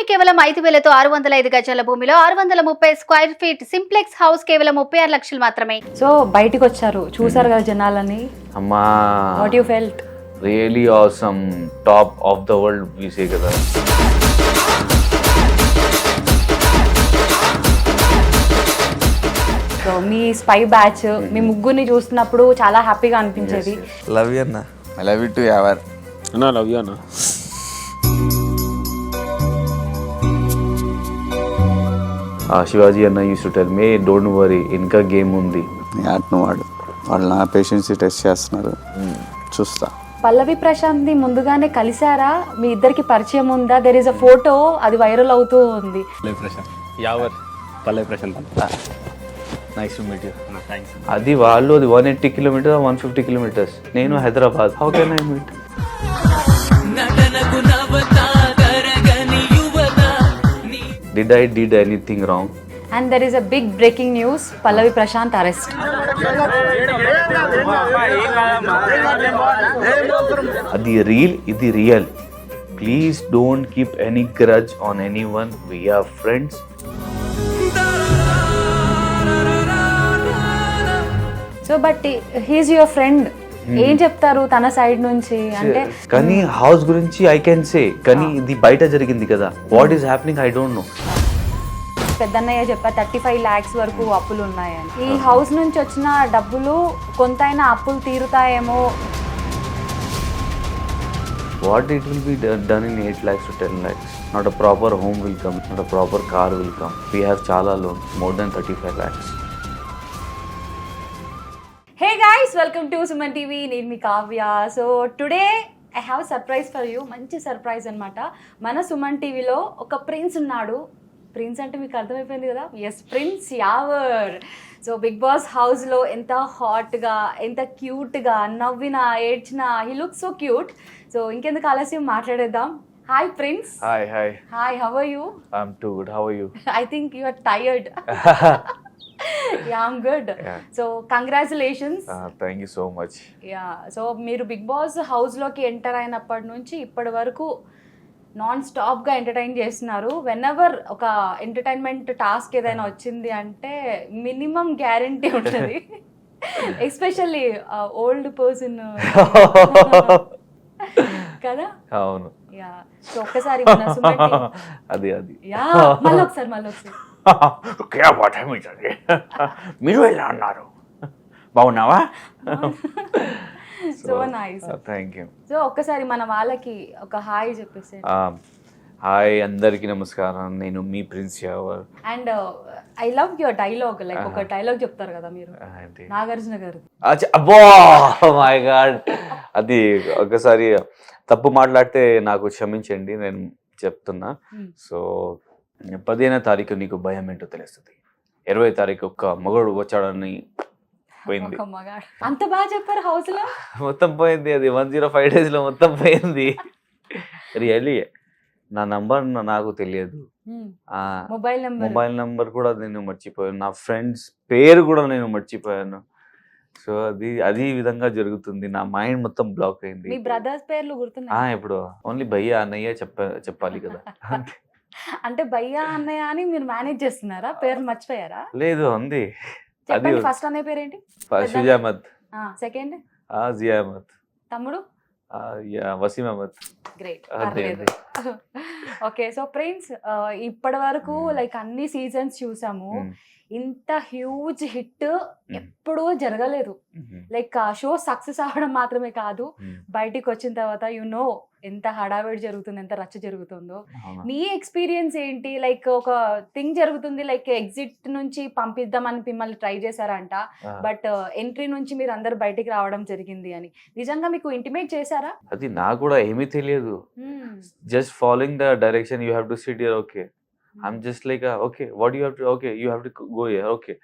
కేవలం 5,000తో 605 గజాల భూమిలో 630 స్క్వేర్ ఫీట్ సింప్లెక్స్ హౌస్ కేవలం 36 లక్షలు మాత్రమే. సో బయటికి వచ్చారు, చూసారు కదా జనాలని. అమ్మా, what you felt? Really awesome, top of the world వీసే కదా. సో మీ స్పై బ్యాచ్ మీ ముగ్గురిని చూస్తున్నప్పుడు చాలా హ్యాపీగా అనిపించేది. లవ్ యూ అన్న. I love you too ever అన్నా. లవ్ యూ అన్నా. శివాజీ అన్న use to tell me, don't worry, ఇంకా గేమ్ ఉంది. ఆటను వాళ్ళు నా పేషెన్స్ టెస్ట్ చేస్తున్నారు, చూస్తా. పల్లవి ప్రశాంత్ ని ముందుగానే కలిసారా? మీ ఇద్దరికి పరిచయం ఉందా? దెర్ ఇస్ అ ఫోటో, అది వైరల్ అవుతూ ఉంది. పల్లవి ప్రశాంత్ యావర్ పల్లవి ప్రశాంత్ అంట. Nice to meet you. Thanks. అది వాళ్ళు అది 180 కిలోమీటర్స్ 150 కిలోమీటర్స్, నేను Hyderabad. How can I meet? Did I did anything wrong? And there is a big breaking news, Pallavi Prashant arrest. అది reel, ఇది real. Please don't keep any grudge on anyone. We are friends. So but he's your friend. ఏం చెప్తారు తన side నుంచి? అంటే కానీ house గురించి I can say, కానీ ఇది బయట జరిగింది కదా. What is happening I don't know. పెద్దన్నయ్య చెప్పా 35 lakhs వరకు అప్పులు ఉన్నాయని. ఈ హౌస్ నుంచి వచ్చిన డబ్బులు కొంతైనా అప్పులు తీరుతాయేమో. What it will be done in 8 lakhs to 10 lakhs. Not a proper home will come, not a proper car will come. We have chala loan, more than 35 lakhs. Hey guys, welcome to Suman TV. నేను మీ Kavya. So today I have surprise for you. మంచి surprise అనమాట. మన సుమన్ టీవీలో ఒక prince ఉన్నాడు. Prince అంటే మీకు అర్థమైపోయింది కదా, yes, Prince Yawar. So Bigg Boss హౌస్లో ఎంత హాట్గా, ఎంత క్యూట్గా, నవ్వినా ఏడ్చినా, he look so cute. So ఇంకెందుకు ఆలస్యం, మాట్లాడేద్దాం. Hi Prince. Hi. Hi, how are you? I'm too good. How are you? I think you are tired. Yeah, I'm good. So congratulations. Thank you so much. Yeah, so మీరు Bigg Boss హౌస్లోకి enter అయినప్పటి నుంచి ఇప్పటి వరకు non స్టాప్గా entertain చేస్తున్నారు. Whenever ఒక entertainment task ఏదైనా వచ్చింది అంటే మినిమం గ్యారంటీ ఉంటుంది. ఎస్పెషల్లీ ఓల్డ్ పర్సన్ కదా. అవును. యా, సో ఒక్కసారి మన సుమన్ టీవీ- అది యా, మళ్ళీ ఒకసారి మీరు ఎలా అన్నారు? బాగున్నావా? So nice. Thank you. So ఒక్కసారి మన వాళ్ళకి ఒక హాయ్ చెప్పేసి. హాయ్, అందరికీ నమస్కారం. నేను మీ Prince Yawar. And I love your dialogue. Like ఒక డైలాగ్ చెప్తారు కదా మీరు, నాగార్జున గారు. అబ్బో మై గాడ్, అది ఒకసారి తప్పు మాట్లాడితే నాకు క్షమించండి, నేను చెప్తున్నా. సో 15వ తారీఖు నీకు భయం ఏంటో తెలుస్తుంది. 20వ తారీఖు ఒక్క మగడు వచ్చాడని పోయింది. అంత బాగా చెప్పారు. హౌస్ లో మొత్తం పోయింది. అది 105 days లో మొత్తం పోయింది. రియల్లీ నా నంబర్ నాకు తెలియదు, మొబైల్ నంబర్ కూడా నేను మర్చిపోయాను, నా ఫ్రెండ్స్ పేరు కూడా నేను మర్చిపోయాను. సో అది ఈ విధంగా జరుగుతుంది. నా మైండ్ మొత్తం బ్లాక్ అయింది. మీ బ్రదర్స్ పేర్లు గుర్తున్నాయి? ఇప్పుడు ఓన్లీ భయ్యా అన్నయ్య చెప్పాలి కదా. అంటే భయ్యా అన్నయ్య అని మీరు మేనేజ్ చేస్తున్నారా? పేర్లు మర్చిపోయారా? లేదు, ఉంది. అది ఫస్ట్ అన్నయ్య పేరేంటి? షుజా అహ్మద్. సెకండ్ జియా అహ్మద్. తమ్ముడు Waseem Ahmed. Great. Okay, so friends ఇప్పటి వరకు లైక్ అన్ని సీజన్స్ చూసాము. ఇంత హ్యూజ్ హిట్ ఎప్పుడూ జరగలేదు. లైక్ ఆ షో సక్సెస్ అవ్వడం మాత్రమే కాదు, బయటికి వచ్చిన తర్వాత ఎంత హడావిడి జరుగుతుంది, ఎంత రచ్చ జరుగుతుందో. మీ ఎక్స్పీరియన్స్ ఏంటి? లైక్ ఒక థింగ్ జరుగుతుంది, లైక్ ఎగ్జిట్ నుంచి పంపిద్దామని మిమ్మల్ని ట్రై చేశారంట, బట్ ఎంట్రీ నుంచి మీరు అందరు బయటికి రావడం జరిగింది అని నిజంగా మీకు ఇంటిమేట్ చేశారా? అది నాకు కూడా ఏమీ తెలియదు. Just following the direction, you have to SIT here. Okay, I'm just like, okay, what do you have to, okay, you have to go here, okay,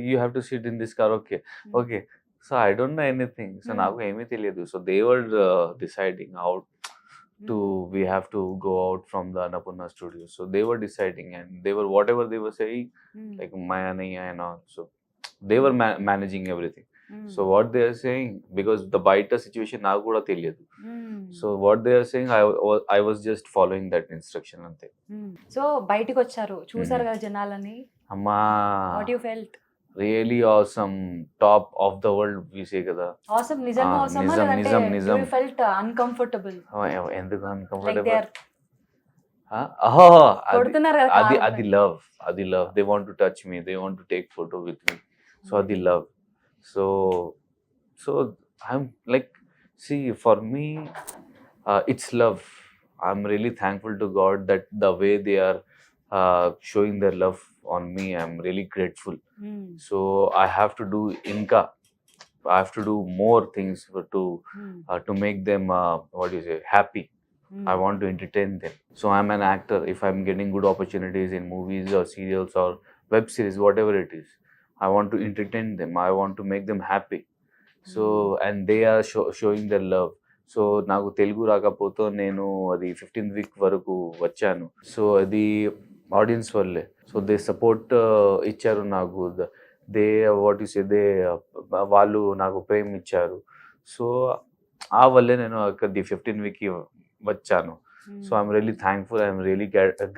you have to sit in this car, okay. So I don't know anything. So నాకు ఏమీ తెలియదు. So they were deciding out to, we have to go out from the Annapurna studio. So they were deciding, and they were, whatever they were saying, like Maya nahi hai and all. So they were managing everything. So what they are saying, because the బయట situation నాకు కూడా తెలియదు. So what they are saying, I was just following that instruction అంతే. So బయటికి వచ్చారు, చూసారు కదా జనాలని, అమ్మా what you felt? Really awesome, top of the world విసే కదా. ఆసమ్, నిజంగా ఆసమ్, నిజం. You felt uncomfortable? ఎందుకు లైక్ అన్కంఫర్టబుల్? దే ఆర్ కొడుతున్నారు కదా అది కాళ్ళ అది పైన. లవ్, అది love. They want to touch me, they want to take photo with me. So అది love. So I'm like, see, for me, it's love. I'm really thankful to God that the way they are showing their love on me, I'm really grateful. So I have to do I have to do more things to make them happy. I want to entertain them. So I'm an actor. If I'm getting good opportunities in movies or serials or web series, whatever it is, I want to entertain them. I want to make them happy. So and they are showing their love. So నాకు తెలుగు రాకపోతే నేను అది 15th week వరకు వచ్చాను. So అది audience వల్లే. So they support ఇచ్చారు నాకు. దే వాళ్ళు నాకు ప్రేమ ఇచ్చారు. సో ఆ వల్లే నేను అక్కడి 15th వీక్కి వచ్చాను. So I'm really thankful, I'm really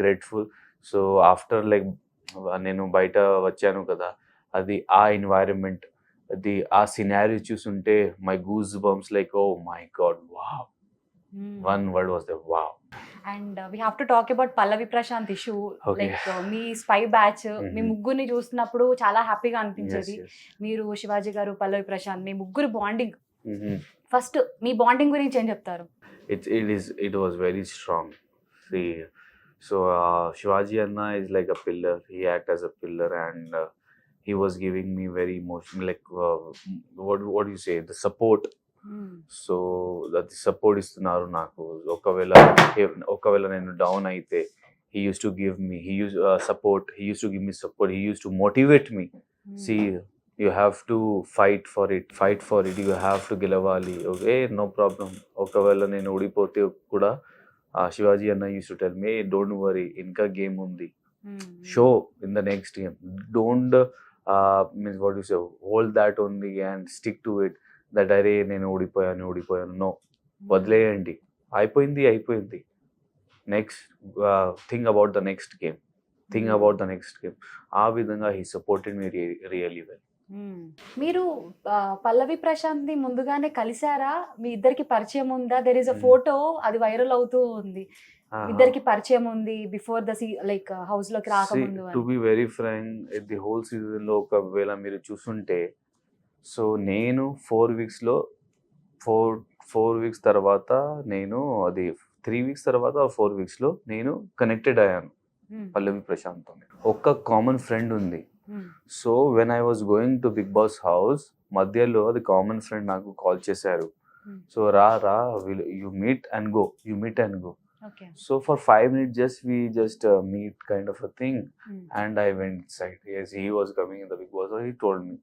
grateful. So after like నేను బయట వచ్చాను కదా, అది ఆ ఎన్వైరన్మెంట్, అది ఆ సినారియో చూస్తుంటే my goose bumps like, oh my God, wow. One word was the wow. And we have to talk about Pallavi Prashanth issue. Okay. Like మీ స్పై బ్యాచ్, మీ ముగ్గురిని చూస్తున్నప్పుడు చాలా హ్యాపీగా అనిపించేది. మీరు, శివాజీ గారు, పల్లవి ప్రశాంత్, మీ ముగ్గురు బాండింగ్, ఫస్ట్ మీ బాండింగ్ గురించి ఏం చెప్తారు? It was very strong. See, so Shivaji Anna is like a pillar. He act as a pillar, and he was giving me very emotional, like what do you say, the support. So that support ఇస్తున్నారు నాకు. ఒకవేళ నేను down అయితే he used to give me, he used to give me support, he used to motivate me. See, you have to fight for it, you have to గెలవాలి. Okay, no problem. ఒకవేళ నేను ఓడిపోతే కూడా శివాజీ అన్న use to tell me, don't worry, ఇంకా game ఉంది, show in the next game, don't means what you say, hold that only and stick to it, that అరే నేను ఓడిపోయాను. నో, వదిలేయండి, అయిపోయింది. Next think about the next game. ఆ విధంగా he supported me really well. మీరు పల్లవి ప్రశాంత్ ని ముందుగానే కలిసారా? మీ ఇద్దరికి పరిచయం ఉందా? దెర్ ఇస్ అ ఫోటో, అది వైరల్ అవుతూ ఉంది, ఇద్దరికి పరిచయం ఉంది బిఫోర్ ద లైక్ హౌస్ లోకి రాకముందు. To be very frank, the whole season లో ఒకవేళ మీరు చూస్తుంటే, సో నేను 4 weeks తర్వాత నేను అది 3 weeks తర్వాత 4 weeks లో నేను కనెక్టెడ్ అయ్యాను పల్లవి ప్రశాంత్. ఒక్క కామన్ ఫ్రెండ్ ఉంది. So when I was going to Bigg Boss house, మధ్యలో అది కామన్ ఫ్రెండ్ నాకు కాల్ చేశారు. సో రా you meet and go. So for 5 minutes we just meet kind of a thing, and I went inside. Yes, he was coming in the Big Boss, so he told me.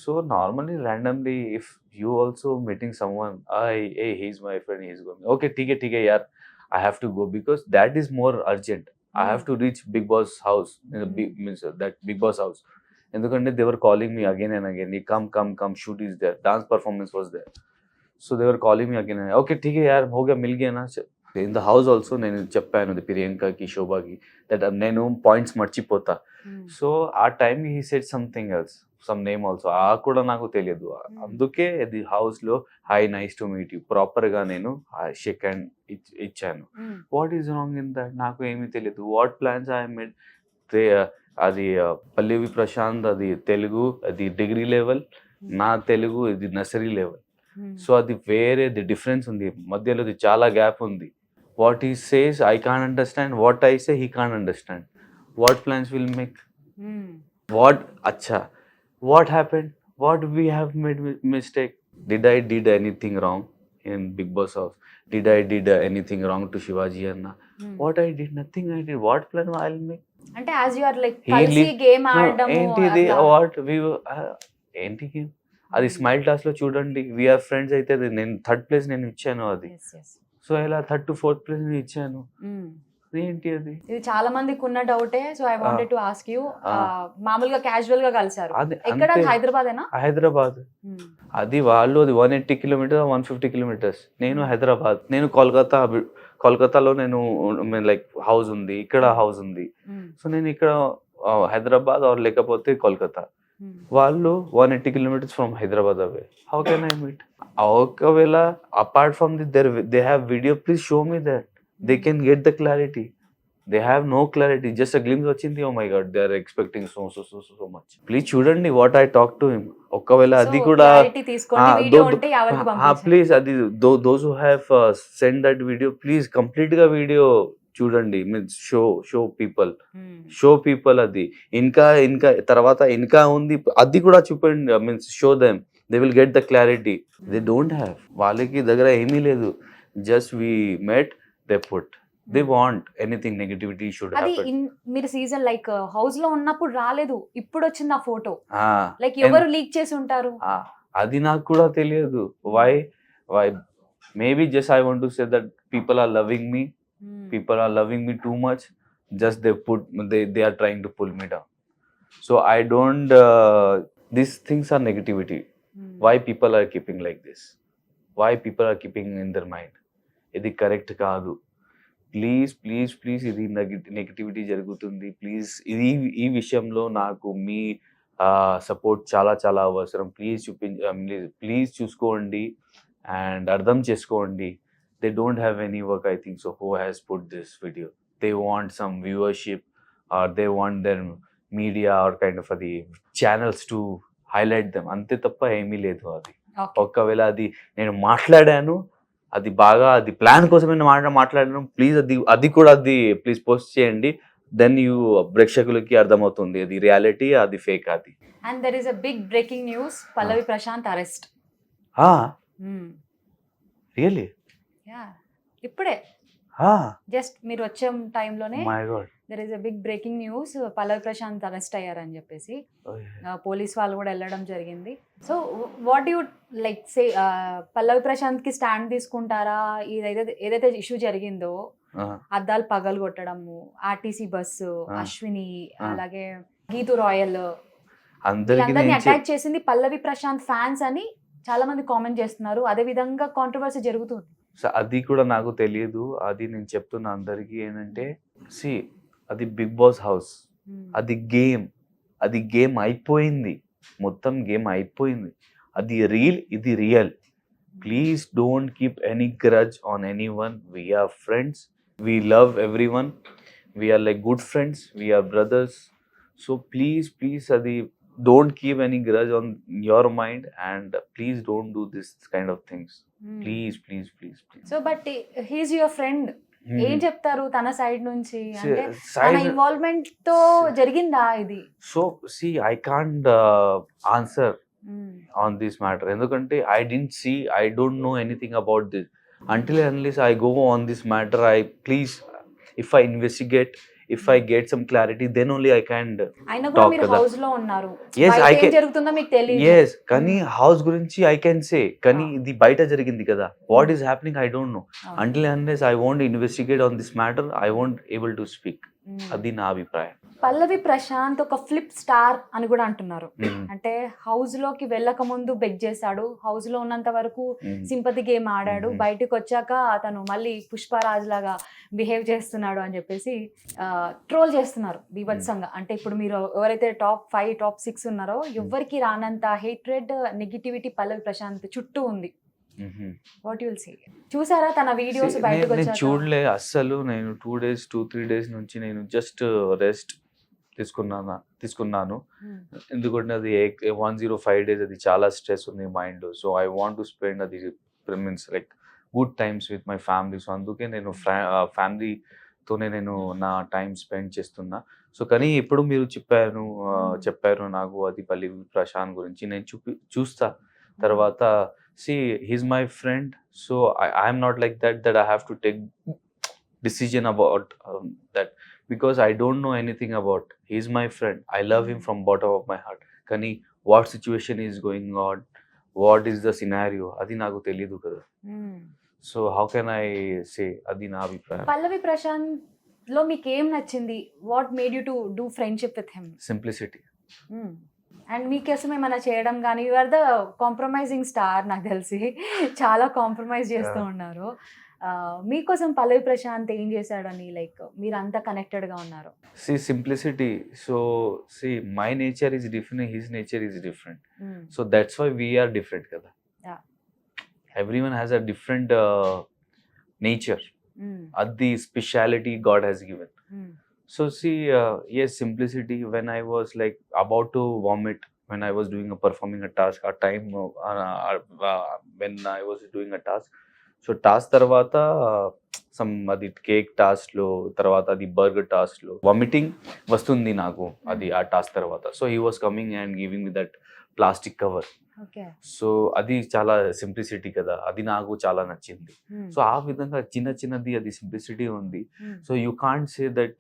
So normally randomly if you also meeting someone, hey, he's my friend, he's going, okay, ठीक है yaar, I have to go because that is more urgent. I have to reach Big Boss house, that Big Boss house. ఎందుకంటే they were calling me again and again, come, shoot is there, dance performance was there. So they were calling me again and again, okay, ठीक है यार, हो गया, मिल गया ना. In the house also నేను చెప్పాను ప్రియాంకకి, శోభాకి, దట్ నేను పాయింట్స్ మర్చిపోతా. సో ఆ time he said something else, some name also, ఆ కూడా నాకు తెలియదు. అందుకే అది హౌస్ లో hi, nice to meet you proper గా నేను షేక్ హ్యాండ్ ఇచ్చాను. What is wrong in that? నాకు ఏమీ తెలియదు. వాట్ ప్లాన్స్ ఐ మేడ్, అది పల్లవి ప్రశాంత్ అది తెలుగు, అది డిగ్రీ లెవెల్, నా తెలుగు ఇది నర్సరీ లెవెల్. సో అది వేరే డిఫరెన్స్ ఉంది, మధ్యలో చాలా గ్యాప్ ఉంది. What he says I can't understand, what I say he can't understand. What plans will make? What happened? What we have made mistake? Did I did anything wrong in Big Boss house? Did I did anything wrong to Shivaji Anna? What I did, nothing I did. What plan I'll make? అంటే as you are like కలిసి game ఆడడము, ఏంటిది what we ఏంటి game? అది smile toss లో చూడండి, we are friends అయితే నేను 3rd place నేను ఇచ్చాను అది. సో ఇలా 3rd to 4th place నేను ఇచ్చాను. ఏంటి అది ఇది చాలా మందికి ఉన్న డౌటే. So I wanted to ask you. ఆ. మామూలుగా క్యాజువల్ గా కలిసారు, అది ఎక్కడ? అంతే. హైదరాబాదేనా? హైదరాబాద్. అది వాళ్ళు అది 180 కిలోమీటర్స్ 150 కిలోమీటర్స్. నేను హైదరాబాద్. నేను కోల్కతాలో నేను లైక్ హౌస్ ఉంది, ఇక్కడ హౌస్ ఉంది. సో నేను ఇక్కడ హైదరాబాద్ ఆర్ లేకపోతే కోల్కతా. వాళ్ళు 180 kilometres from Hyderabad away. How can I meet? ఒకవేళ apart from they have video, please show me that. They can get the clarity. They have no clarity. Just a glimpse వచ్చింది. Oh my God, they are expecting so much. Please చూడండి what I talk to him. ఒకవేళ అది కూడా తీసుకోండి, video ఉంటే ఎవరికి పంపించండి. Please అది those who have sent that video, please complete గా వీడియో చూడండి. మీన్స్ షో పీపుల్ అది ఇంకా తర్వాత ఇంకా ఉంది అది కూడా చూపండి. Means show them, they will get the clarity. They don't have, వాళ్ళకి దగ్గర ఏమీ లేదు. Just we met, they put, they want anything negativity should అది happen. మీరు సీజన్ లైక్ హౌస్ లో ఉన్నప్పుడు రాలేదు, ఇప్పుడు వచ్చింది ఆ ఫోటో. Ah, లైక్ ఎవరు లీక్ చేసి ఉంటారు? అది నాకు కూడా తెలియదు. why maybe just I want to say that people are loving me too much. Just they are trying to pull me down. So I don't these things are negativity. Why people are keeping like this? Why people are keeping in their mind? ఇది correct కాదు. Please ఇది negativity జరుగుతుంది. Please ఈ విషయంలో నాకు మీ support చాలా అవసరం. Please చూసుకోండి అండ్ అర్థం చేసుకోండి. They don't have any work, I think so, who has put this video. They want some viewership or they want their media or kind of అది ఛానల్స్ టు హైలైట్ దెమ్, అంతే తప్ప ఏమీ లేదు. అది ఒకవేళ అది నేను మాట్లాడాను, అది బాగా అది ప్లాన్ కోసమే మాట్లాడడం. ప్లీజ్ అది కూడా ప్లీజ్ పోస్ట్ చేయండి. దెన్ యూ ప్రేక్షకులకి అర్థమవుతుంది అది రియాలిటీ, అది ఫేక్. అది and there is a big breaking news, Pallavi Prashanth arrest. Really? ఇప్పుడే జస్ట్ మీరు వచ్చే టైంలోనే there is a big breaking news, Pallavi Prashanth arrest అయ్యారని చెప్పేసి పోలీస్ వాళ్ళు కూడా వెళ్ళడం జరిగింది. So what you like say, Pallavi Prashanth కి స్టాండ్ తీసుకుంటారా? ఏదైతే ఇష్యూ జరిగిందో, అద్దాలు పగలు కొట్టడము, ఆర్టీసీ బస్సు, అశ్విని, అలాగే గీతు రాయల్, అందరినీ అటాక్ చేసింది పల్లవి ప్రశాంత్ ఫ్యాన్స్ అని చాలా మంది కామెంట్ చేస్తున్నారు. అదే విధంగా కాంట్రవర్సీ జరుగుతుంది. సో అది కూడా నాకు తెలియదు. అది నేను చెప్తున్నా అందరికీ ఏంటంటే, అది బిగ్ బాస్ హౌస్, అది గేమ్ అయిపోయింది, మొత్తం గేమ్ అయిపోయింది. అది ఇది real. Please don't keep any grudge on any one. We are friends, we love every one, we are like good friends, we are brothers. So please అది don't keep any grudge on your mind, and please don't do this kind of things. Please. So but he is your friend. ఏం చెప్తారు తన side నుంచి? అంటే తన involvement తో జరిగిందా ఇది? So see, I can't answer on this matter, ఎందుకంటే I don't know anything about this. Until and unless I go on this matter, if I investigate, if I get some clarity, then only I can talk. మీరు house లో ఉన్నారు, yes, I can, జరుగుతుందో మీకు తెలియదు. yes, కానీ house గురించి I can say, కానీ ఇది బయట జరిగింది కదా, what is happening I don't know. Until and unless I won't investigate on this matter, I won't able to speak. అది నా అభిప్రాయం. పల్లవి ప్రశాంత్ ఒక ఫ్లిప్ స్టార్ అని కూడా అంటున్నారు. అంటే హౌస్ లోకి వెళ్ళక ముందు బెగ్ చేశాడు, హౌస్ లో ఉన్నంత వరకు సింపతి గేమ్ ఆడాడు, బయటకు వచ్చాక అతను మళ్ళీ పుష్పరాజ్ లాగా బిహేవ్ చేస్తున్నాడు అని చెప్పేసి ట్రోల్ చేస్తున్నారు బీభత్సంగా. అంటే ఇప్పుడు మీరు ఎవరైతే టాప్ 5 టాప్ 6 ఉన్నారో ఎవరికి రానంత హేట్రెడ్ నెగిటివిటీ పల్లవి ప్రశాంత్ చుట్టూ ఉంది. What you will say? చూసారా తన వీడియోస్ బయటకు వచ్చాక? చూడలే అస్సలు. నేను 2-3 డేస్ నుంచి నేను జస్ట్ రెస్ట్ తీసుకున్నాను. ఎందుకంటే అది 105 days అది చాలా స్ట్రెస్ ఉంది mind. So I want to spend అది means like good times with my family. So అందుకే నేను ఫ్యామిలీతోనే నేను నా టైం స్పెండ్ చేస్తున్నా. సో కానీ ఎప్పుడు మీరు చెప్పారు నాకు అది పల్లవి ప్రశాంత్ గురించి, నేను చూస్తా తర్వాత. See, he's my friend, so I am not like that I have to take decision about that, because I don't know anything about. He's my friend, I love him from bottom of my heart. Kani what situation is going on, what is the scenario, adi naku teliyadu kada. So how can I say? Adi na abhiprayam. పల్లవి ప్రశాంత్ లో మీకు ఏం నచ్చింది? What made you to do friendship with him? Simplicity. And మీకోసం ఏమైనా చేయడం కానీ, you are the compromising star నాకు తెలిసి. చాలా కాంప్రమైజ్ చేస్తూ ఉన్నారు. మీకోసం పల్లవి ప్రశాంత్ ఏం చేశాడని లైక్ మీరు అంత కనెక్టెడ్గా ఉన్నారు? See, simplicity. So, see, my nature is different, his nature is different. So that's why we are different, kada. Yeah. Everyone has a different nature. The speciality God has given. So see, yes, simplicity. When I was like about to vomit, when I was doing performing a task, a time when I was doing a task. So task తర్వాత some అది cake టాస్క్లో తర్వాత అది burger టాస్క్లో vomiting వస్తుంది నాకు అది ఆ టాస్క్ తర్వాత. So he was coming and giving me that plastic cover. So అది చాలా సింప్లిసిటీ కదా, అది నాకు చాలా నచ్చింది. సో ఆ విధంగా చిన్నది అది సింప్లిసిటీ ఉంది. So you can't say that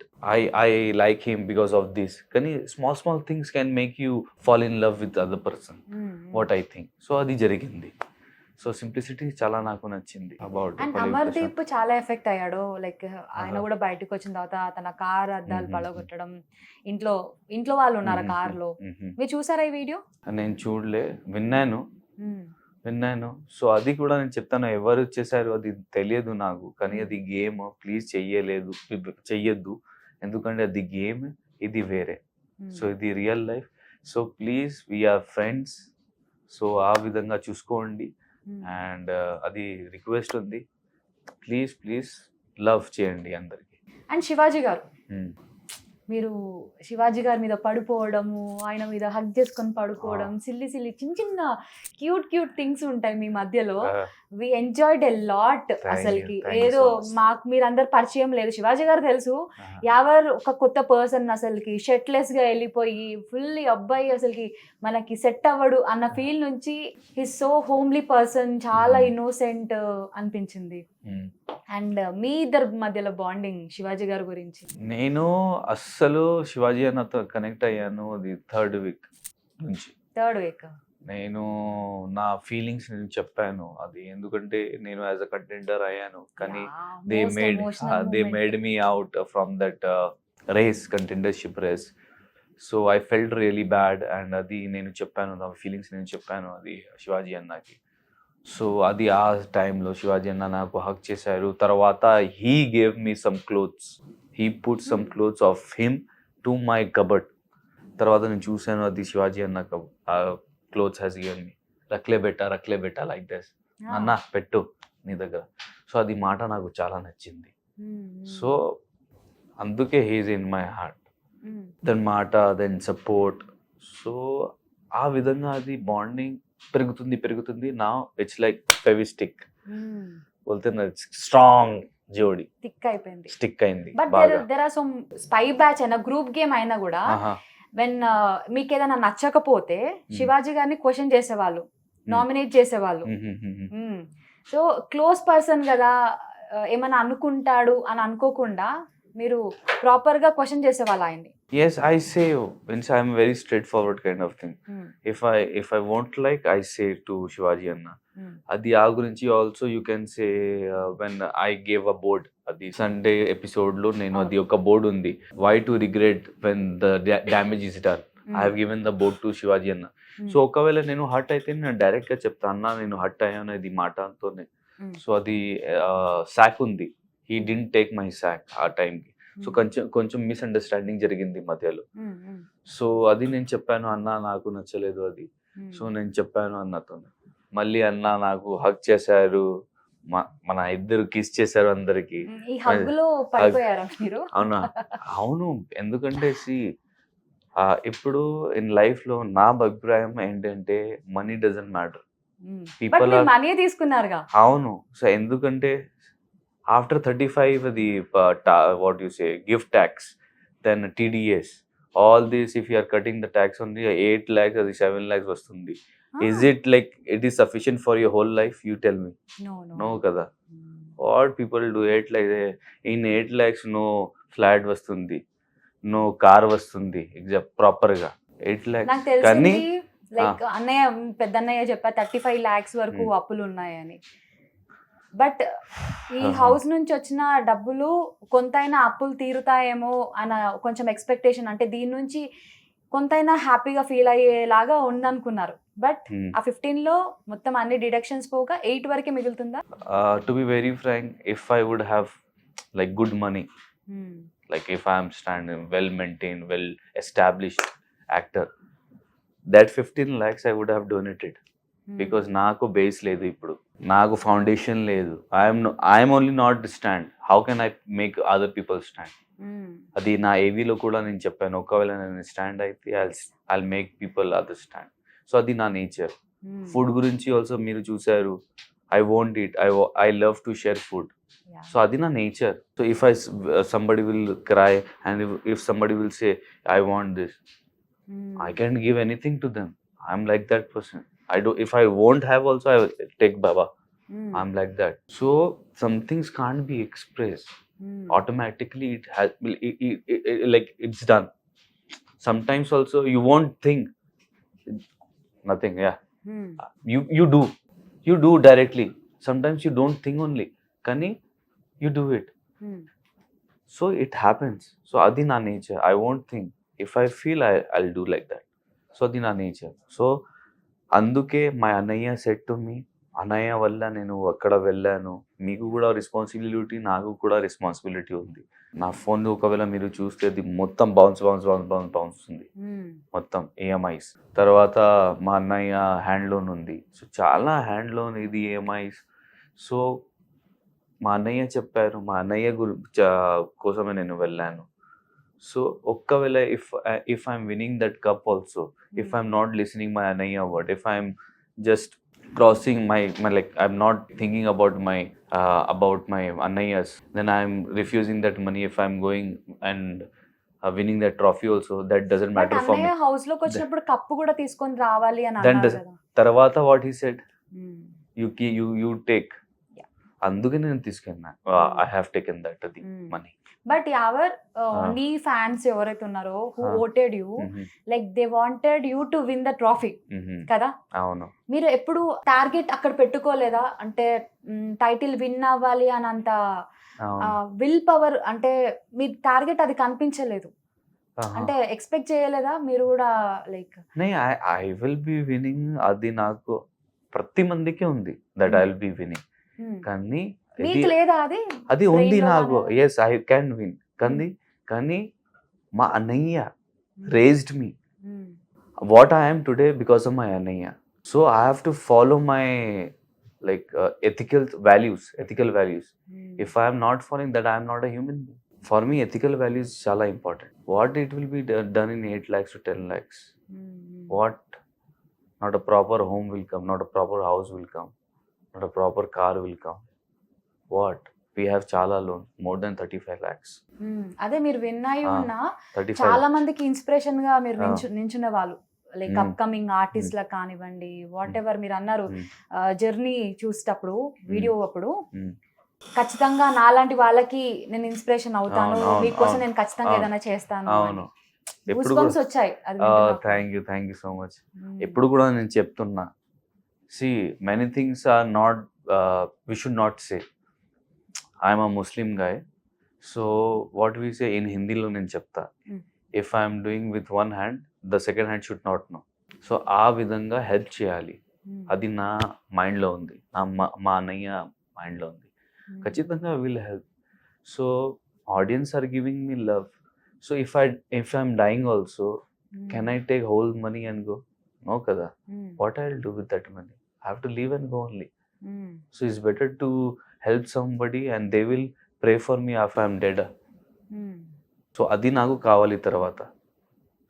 I like him because of this, కానీ small things can make you fall in love with other person, what I think. So అది జరిగింది. సో సింప్లిసిటీ చాలా నాకు నచ్చింది అబౌట్. అండ్ అమర్దీప్ చాలా effect అయ్యాడు. Like ఆయన కూడా బయటకు వచ్చిన తర్వాత తన కార్ అద్దాలు పడగొట్టడం, ఇంట్లో వాళ్ళు ఉన్నారు కార్ లో. మీరు చూసారా ఈ వీడియో? నేను చూడలే, విన్నాను. సో అది కూడా నేను చెప్తాను, ఎవరు చేశారు అది తెలియదు నాకు, కానీ అది గేమ్. ప్లీజ్ చెయ్యొద్దు, ఎందుకంటే అది గేమ్, ఇది వేరే. సో ఇది real life. So please we are friends. So ఆ విధంగా చూసుకోండి. అండ్ అది రిక్వెస్ట్ ఉంది, ప్లీజ్ లవ్ చేయండి అందరికి. అండ్ శివాజీ గారు, మీరు శివాజీ గారి మీద పడిపోవడము, ఆయన మీద హగ్ చేసుకొని పడుకోవడం, సిల్లి చిన్న క్యూట్ థింగ్స్ ఉంటాయి మీ మధ్యలో. We enjoyed a lot. అసలుకి ఏదో మాకు మీరందరు పరిచయం లేదు, శివాజీ గారు తెలుసు. ఎవరు ఒక కొత్త పర్సన్ అసలుకి షర్ట్లెస్ గా వెళ్ళిపోయి ఫుల్ అబ్బాయి అసలుకి మనకి సెట్ అవ్వడు అన్న ఫీల్ నుంచి హిస్ సో హోమ్లీ పర్సన్, చాలా ఇన్నోసెంట్ అనిపించింది. అండ్ మీ ఇద్దరు మధ్యలో బాండింగ్ శివాజీ గారి గురించి? నేను అస్సలు శివాజీ అన్నతో కనెక్ట్ అయ్యాను అది థర్డ్ వీక్ నుంచి. నేను నా ఫీలింగ్స్ నేను చెప్పాను అది, ఎందుకంటే నేను యాజ్ అ కంటెండర్ అయ్యాను, కానీ they made me out from that race, contendership race. So I felt really bad. And అది నేను చెప్పాను, నా ఫీలింగ్స్ నేను చెప్పాను అది శివాజీ అన్నకి. సో అది ఆ టైంలో శివాజీ అన్న నాకు హక్ చేశారు. తర్వాత he gave me some clothes, he put some clothes of him to my cupboard. తర్వాత నేను చూశాను అది శివాజీ అన్న క్లోత్స్ హ్యాస్ గివెన్ మీ, రక్లే బెట్టా లైక్ దిస్, అన్న పెట్టు నీ దగ్గర. సో అది మాట నాకు చాలా నచ్చింది. సో అందుకే he's in my heart. Then మాట, దెన్ సపోర్ట్. సో ఆ విధంగా అది బాండింగ్ పెరుగుతుంది. నా ఇట్స్ లైక్ ఫెవిస్టిక్ బోల్తే స్ట్రాంగ్ జోడి స్టిక్ అయింది. But there are some spy batch అయినా గ్రూప్ గేమ్ అయినా కూడా వెన్ మీకు ఏదైనా నచ్చకపోతే శివాజీ గారిని క్వశ్చన్ చేసేవాళ్ళు, నామినేట్ చేసేవాళ్ళు. సో క్లోజ్ పర్సన్ కదా, ఏమైనా అనుకుంటాడు అని అనుకోకుండా మీరు ప్రాపర్ గా క్వశ్చన్ చేసేవాళ్ళు ఆయన్ని. Yes, I say, means I am a very straightforward kind of thing. If I won't like, I say to Shivaji Anna. Adi aa gurinchi also you can say when I gave a board adi Sunday episode lo nenu adi oka board undi, why to regret when the damage is done. I have given the board to Shivaji Anna. So okavela nenu hurt aithe nenu direct ga chepta, anna nenu hurt ayyanu idi మాట antone. So adi sack undi, he didn't take my sack ఆ time ki. So కొంచెం misunderstanding జరిగింది మధ్యలో. So అది నేను చెప్పాను, అన్న నాకు నచ్చలేదు అది. సో నేను చెప్పాను అన్నతో, మళ్ళీ అన్న నాకు హగ్ చేశారు, మన ఇద్దరు కిస్ చేశారు అందరికి. అవునా? అవును, ఎందుకంటే ఇప్పుడు ఇన్ లైఫ్ లో నా అభిప్రాయం ఏంటంటే మనీ డజంట్ మ్యాటర్, పీపుల్ తీసుకున్నారుగా. అవును. సో ఎందుకంటే after 35 the what you say gift tax, then TDS, all this, if you are cutting the tax on the 8 lakhs or the 7 lakhs vastundi. Is it like it is sufficient for your whole life? You tell me. No kada. What people do 8 lakhs, in 8 lakhs no flat vastundi, no car vastundi, except proper ga 8 lakhs kani like అన్నయ్య పెద్దన్నయ్య చెప్పా 35 lakhs వరకు అప్పులు ఉన్నాయని. But ఈ house నుంచి వచ్చిన డబ్బులు కొంతైనా అప్పులు తీరుతాయేమో అన్న కొంచెం ఎక్స్పెక్టేషన్, అంటే దీని నుంచి కొంతైనా హ్యాపీగా ఫీల్ అయ్యేలాగా ఉందనుకున్నారు. బట్ ఆ 15 లో మొత్తం అన్ని డిడక్షన్స్ పోగా 8 వరకే మిగులుతుందా? To be very frank, if I would have like good money, like if I am standing well maintained, well established actor, that 15 lakhs I would have donated. Because నాకు base లేదు, ఇప్పుడు నాకు ఫౌండేషన్ లేదు. I'm only not stand. How can I make other people stand? అది నా ఏవీలో కూడా నేను చెప్పాను, ఒకవేళ నేను స్టాండ్ అయితే I make people other stand. So అది నా నేచర్. ఫుడ్ గురించి ఆల్సో మీరు చూసారు, I want it, I love to share food. So అది నా nature. So if somebody will cry and if somebody will say I want this, I can't give anything to them. I'm like that person. If I won't have also, I will take Baba. I'm like that. So some things can't be expressed. Automatically it has, like it's done. Sometimes also you won't think nothing. Yeah, you do directly. Sometimes you don't think only, kani you do it. So it happens. So adi na nature. I won't think. If I feel, I'll do like that. So adi na nature. So అందుకే మా అన్నయ్య set to me, అన్నయ్య వల్ల నేను అక్కడ వెళ్ళాను. మీకు కూడా రెస్పాన్సిబిలిటీ, నాకు కూడా రెస్పాన్సిబిలిటీ ఉంది. నా ఫోన్ ఒకవేళ మీరు చూస్తే అది మొత్తం బౌన్స్ ఉంది, మొత్తం ఈఎంఐస్. తర్వాత మా అన్నయ్య హ్యాండ్ లోన్ ఉంది. సో చాలా హ్యాండ్ లోన్, ఇది ఈఎంఐస్. సో మా అన్నయ్య చెప్పారు, మా అన్నయ్య కోసమే నేను వెళ్ళాను. సో ఒక్కవేళ if I'm winning that cup also, if I'm not listening my Anaya word, if I'm just crossing my like I'm not thinking about my Anayas, then I'm refusing that money. If I'm going and winning that trophy also, that doesn't matter for me. House లోకి వచ్చినప్పుడు cup కూడా తీసుకొని రావాలి అని Then అన్నారు కదా. తర్వాత what he said, you take. అందుకే నేను తీసుకున్నా. I have taken that money. But Yawar నీ ఫ్యాన్స్ ఎవరైతే ఉన్నారో who voted you, like they wanted you to win the trophy కదా. అవును. మీరు ఎప్పుడు టార్గెట్ అక్కడ పెట్టుకోలేదా? అంటే టైటిల్ విన్ అవ్వాలి అని అంత విల్ పవర్, అంటే మీ టార్గెట్ అది కనిపించలేదు, అంటే ఎక్స్పెక్ట్ చేయలేదా మీరు కూడా? Like I will be winning, అది నాకు ప్రతి మందికి ఉంది, that I will be winning. కానీ మీకు లేదా అది ఉంది నాకు. Yes, I can win. కానీ మా అన్నయ్య raised me what I am today because of my అన్నయ్య. So I have to follow my like ethical values. If I am not following that, I am not a human being. For me, ethical values is chala important. What it will be done in 8 lakhs to 10 lakhs? What? Not a proper home will come, not a proper house will come, not a proper car will come. What? We have chala loan, more than 35 lakhs. అదే మీరు win అయి ఉన్నా చాలా మందికి inspiration గా మీరు నించున్న వాళ్ళు, like upcoming artist లా కానివ్వండి, వాట్ ఎవర్ మీరు అన్నారు జర్నీ చూసేటప్పుడు, వీడియో అప్పుడు, ఖచ్చితంగా నాలాంటి వాళ్ళకి నేను ఇన్స్పిరేషన్ అవుతాను, మీకోసం నేను ఖచ్చితంగా ఏదైనా చేస్తాను. వచ్చాయి. Thank you so much. ఎప్పుడు కూడా నేను చెప్తున్నా, see many things are not, we should not say. I'm a Muslim guy, so what we say in హిందీలో నేను చెప్తా, if I'm doing with one hand, the second hand should not know. So ఆ విధంగా help చేయాలి, అది నా మైండ్లో ఉంది, మా అన్నయ్య మైండ్లో ఉంది. ఖచ్చితంగా will help. So audience are giving me love. So if I'm dying also, can I take whole money and go? No kada. What I'll do with that money? I have to leave and go only. So it's better to help somebody and they will pray for me after I'm dead. So adi naku kavali tarvata.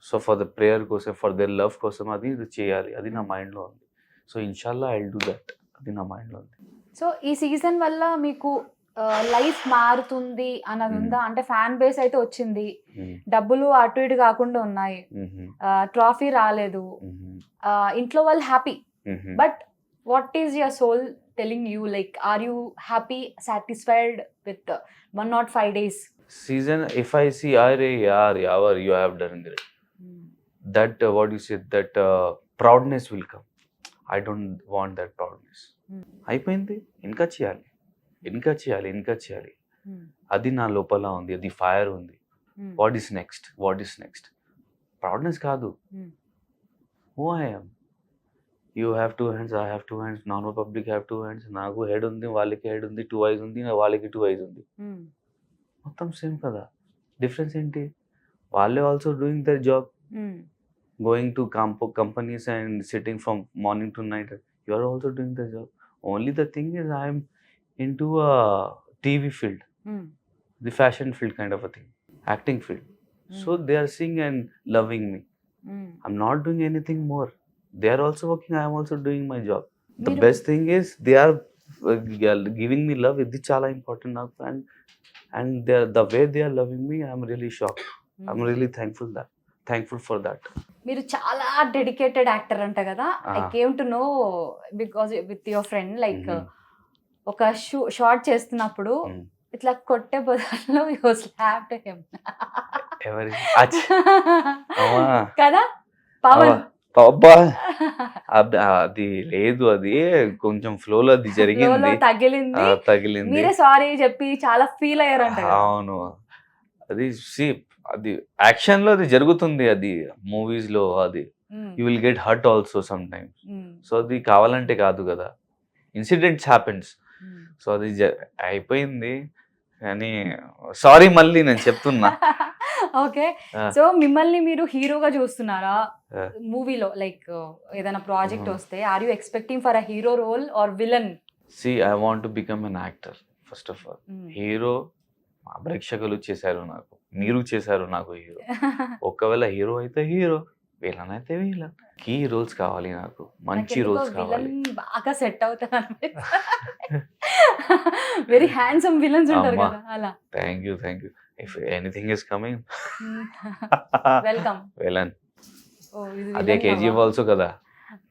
So for the prayer kosam, for their love kosam, adi cheyali, adi na mind lo undi. So inshallah I'll do that. Adi na mind lo undi. So ఈ season వల్ల మీకు life మారుతుంది అన్నది ఉందా? అంటే fan base అయితే వచ్చింది, డబ్బులు అటు ఇటు కాకుండా ఉన్నాయి, ట్రాఫీ రాలేదు, ఇంట్లో వాళ్ళు happy, but what is your soul telling you? Like are you happy, satisfied with 105 days season? If I see, are yaar yavar you have done great, that what you said, that proudness will come. I don't want that proudness. అయిపోయింది, ఇంకా చేయాలి. ఇంకా చేయాలి. అది నా లోపల ఉంది, అది ఫైర్ ఉంది. వాట్ ఈస్ నెక్స్ట్ ప్రౌడ్నెస్ కాదు. Who I am. You have 2 hands, I have 2 hands, normal public have 2 hands. నాకు హెడ్ ఉంది, వాళ్ళకి హెడ్ ఉంది, 2 eyes ఉంది, వాళ్ళకి 2 eyes ఉంది. మొత్తం సేమ్ కదా. డిఫరెన్స్ ఏంటి? వాళ్ళే also doing their job, going to companies and sitting from morning to night. You are also doing the job. Only the thing is I am into a TV field, the fashion field kind of a thing, acting field. So they are seeing and loving me. I'm not doing anything more. They are also working, I am also doing my job. The best thing is they are giving me love. It's chala important now, and the way they are loving me, I'm really shocked. I'm really thankful for that. మీరు చాలా dedicated actor అంట కదా. I came to know because with your friend like ఒక short చేస్తున్నప్పుడు ఇట్లా కొట్టే బదులు you slapped him కదా పవన్. అది లేదు, అది కొంచెం ఫ్లోలో అది జరిగింది, తగిలింది. మీరే సారీ చెప్పి చాలా ఫీల్ అయ్యారంట. అవును, అది యాక్షన్ లో అది జరుగుతుంది, అది మూవీస్ లో అది you will get hurt also some times. So అది కావాలంటే కాదు కదా, ఇన్సిడెంట్స్ హ్యాపెన్స్. సో అది అయిపోయింది, కానీ సారీ మళ్ళీ నేను చెప్తున్నా. ఓకే, సో మిమ్మల్ని మీరు హీరోగా చూస్తున్నారా మూవీలో? లైక్ ఏదైనా ప్రాజెక్ట్ వస్తే are you expecting for a hero role or villain? I want to become an actor first of all. Hero మా ప్రేక్షకులు చేశారు నాకు, మీరు చేశారు నాకు హీరో. ఒకవేళ హీరో అయితే హీరో, విలన్ అయితే విలన్. కీ రోల్స్ కావాలి నాకు, మంచి రోల్స్ కావాలి. బాగా సెట్ అవుతారు, వెరీ హ్యాండ్సమ్ విలన్స్ ఉంటారు కదా అలా. Thank you. If anything is coming, welcome. Villain అదే కేజీఎఫ్ ఆల్సో కదా,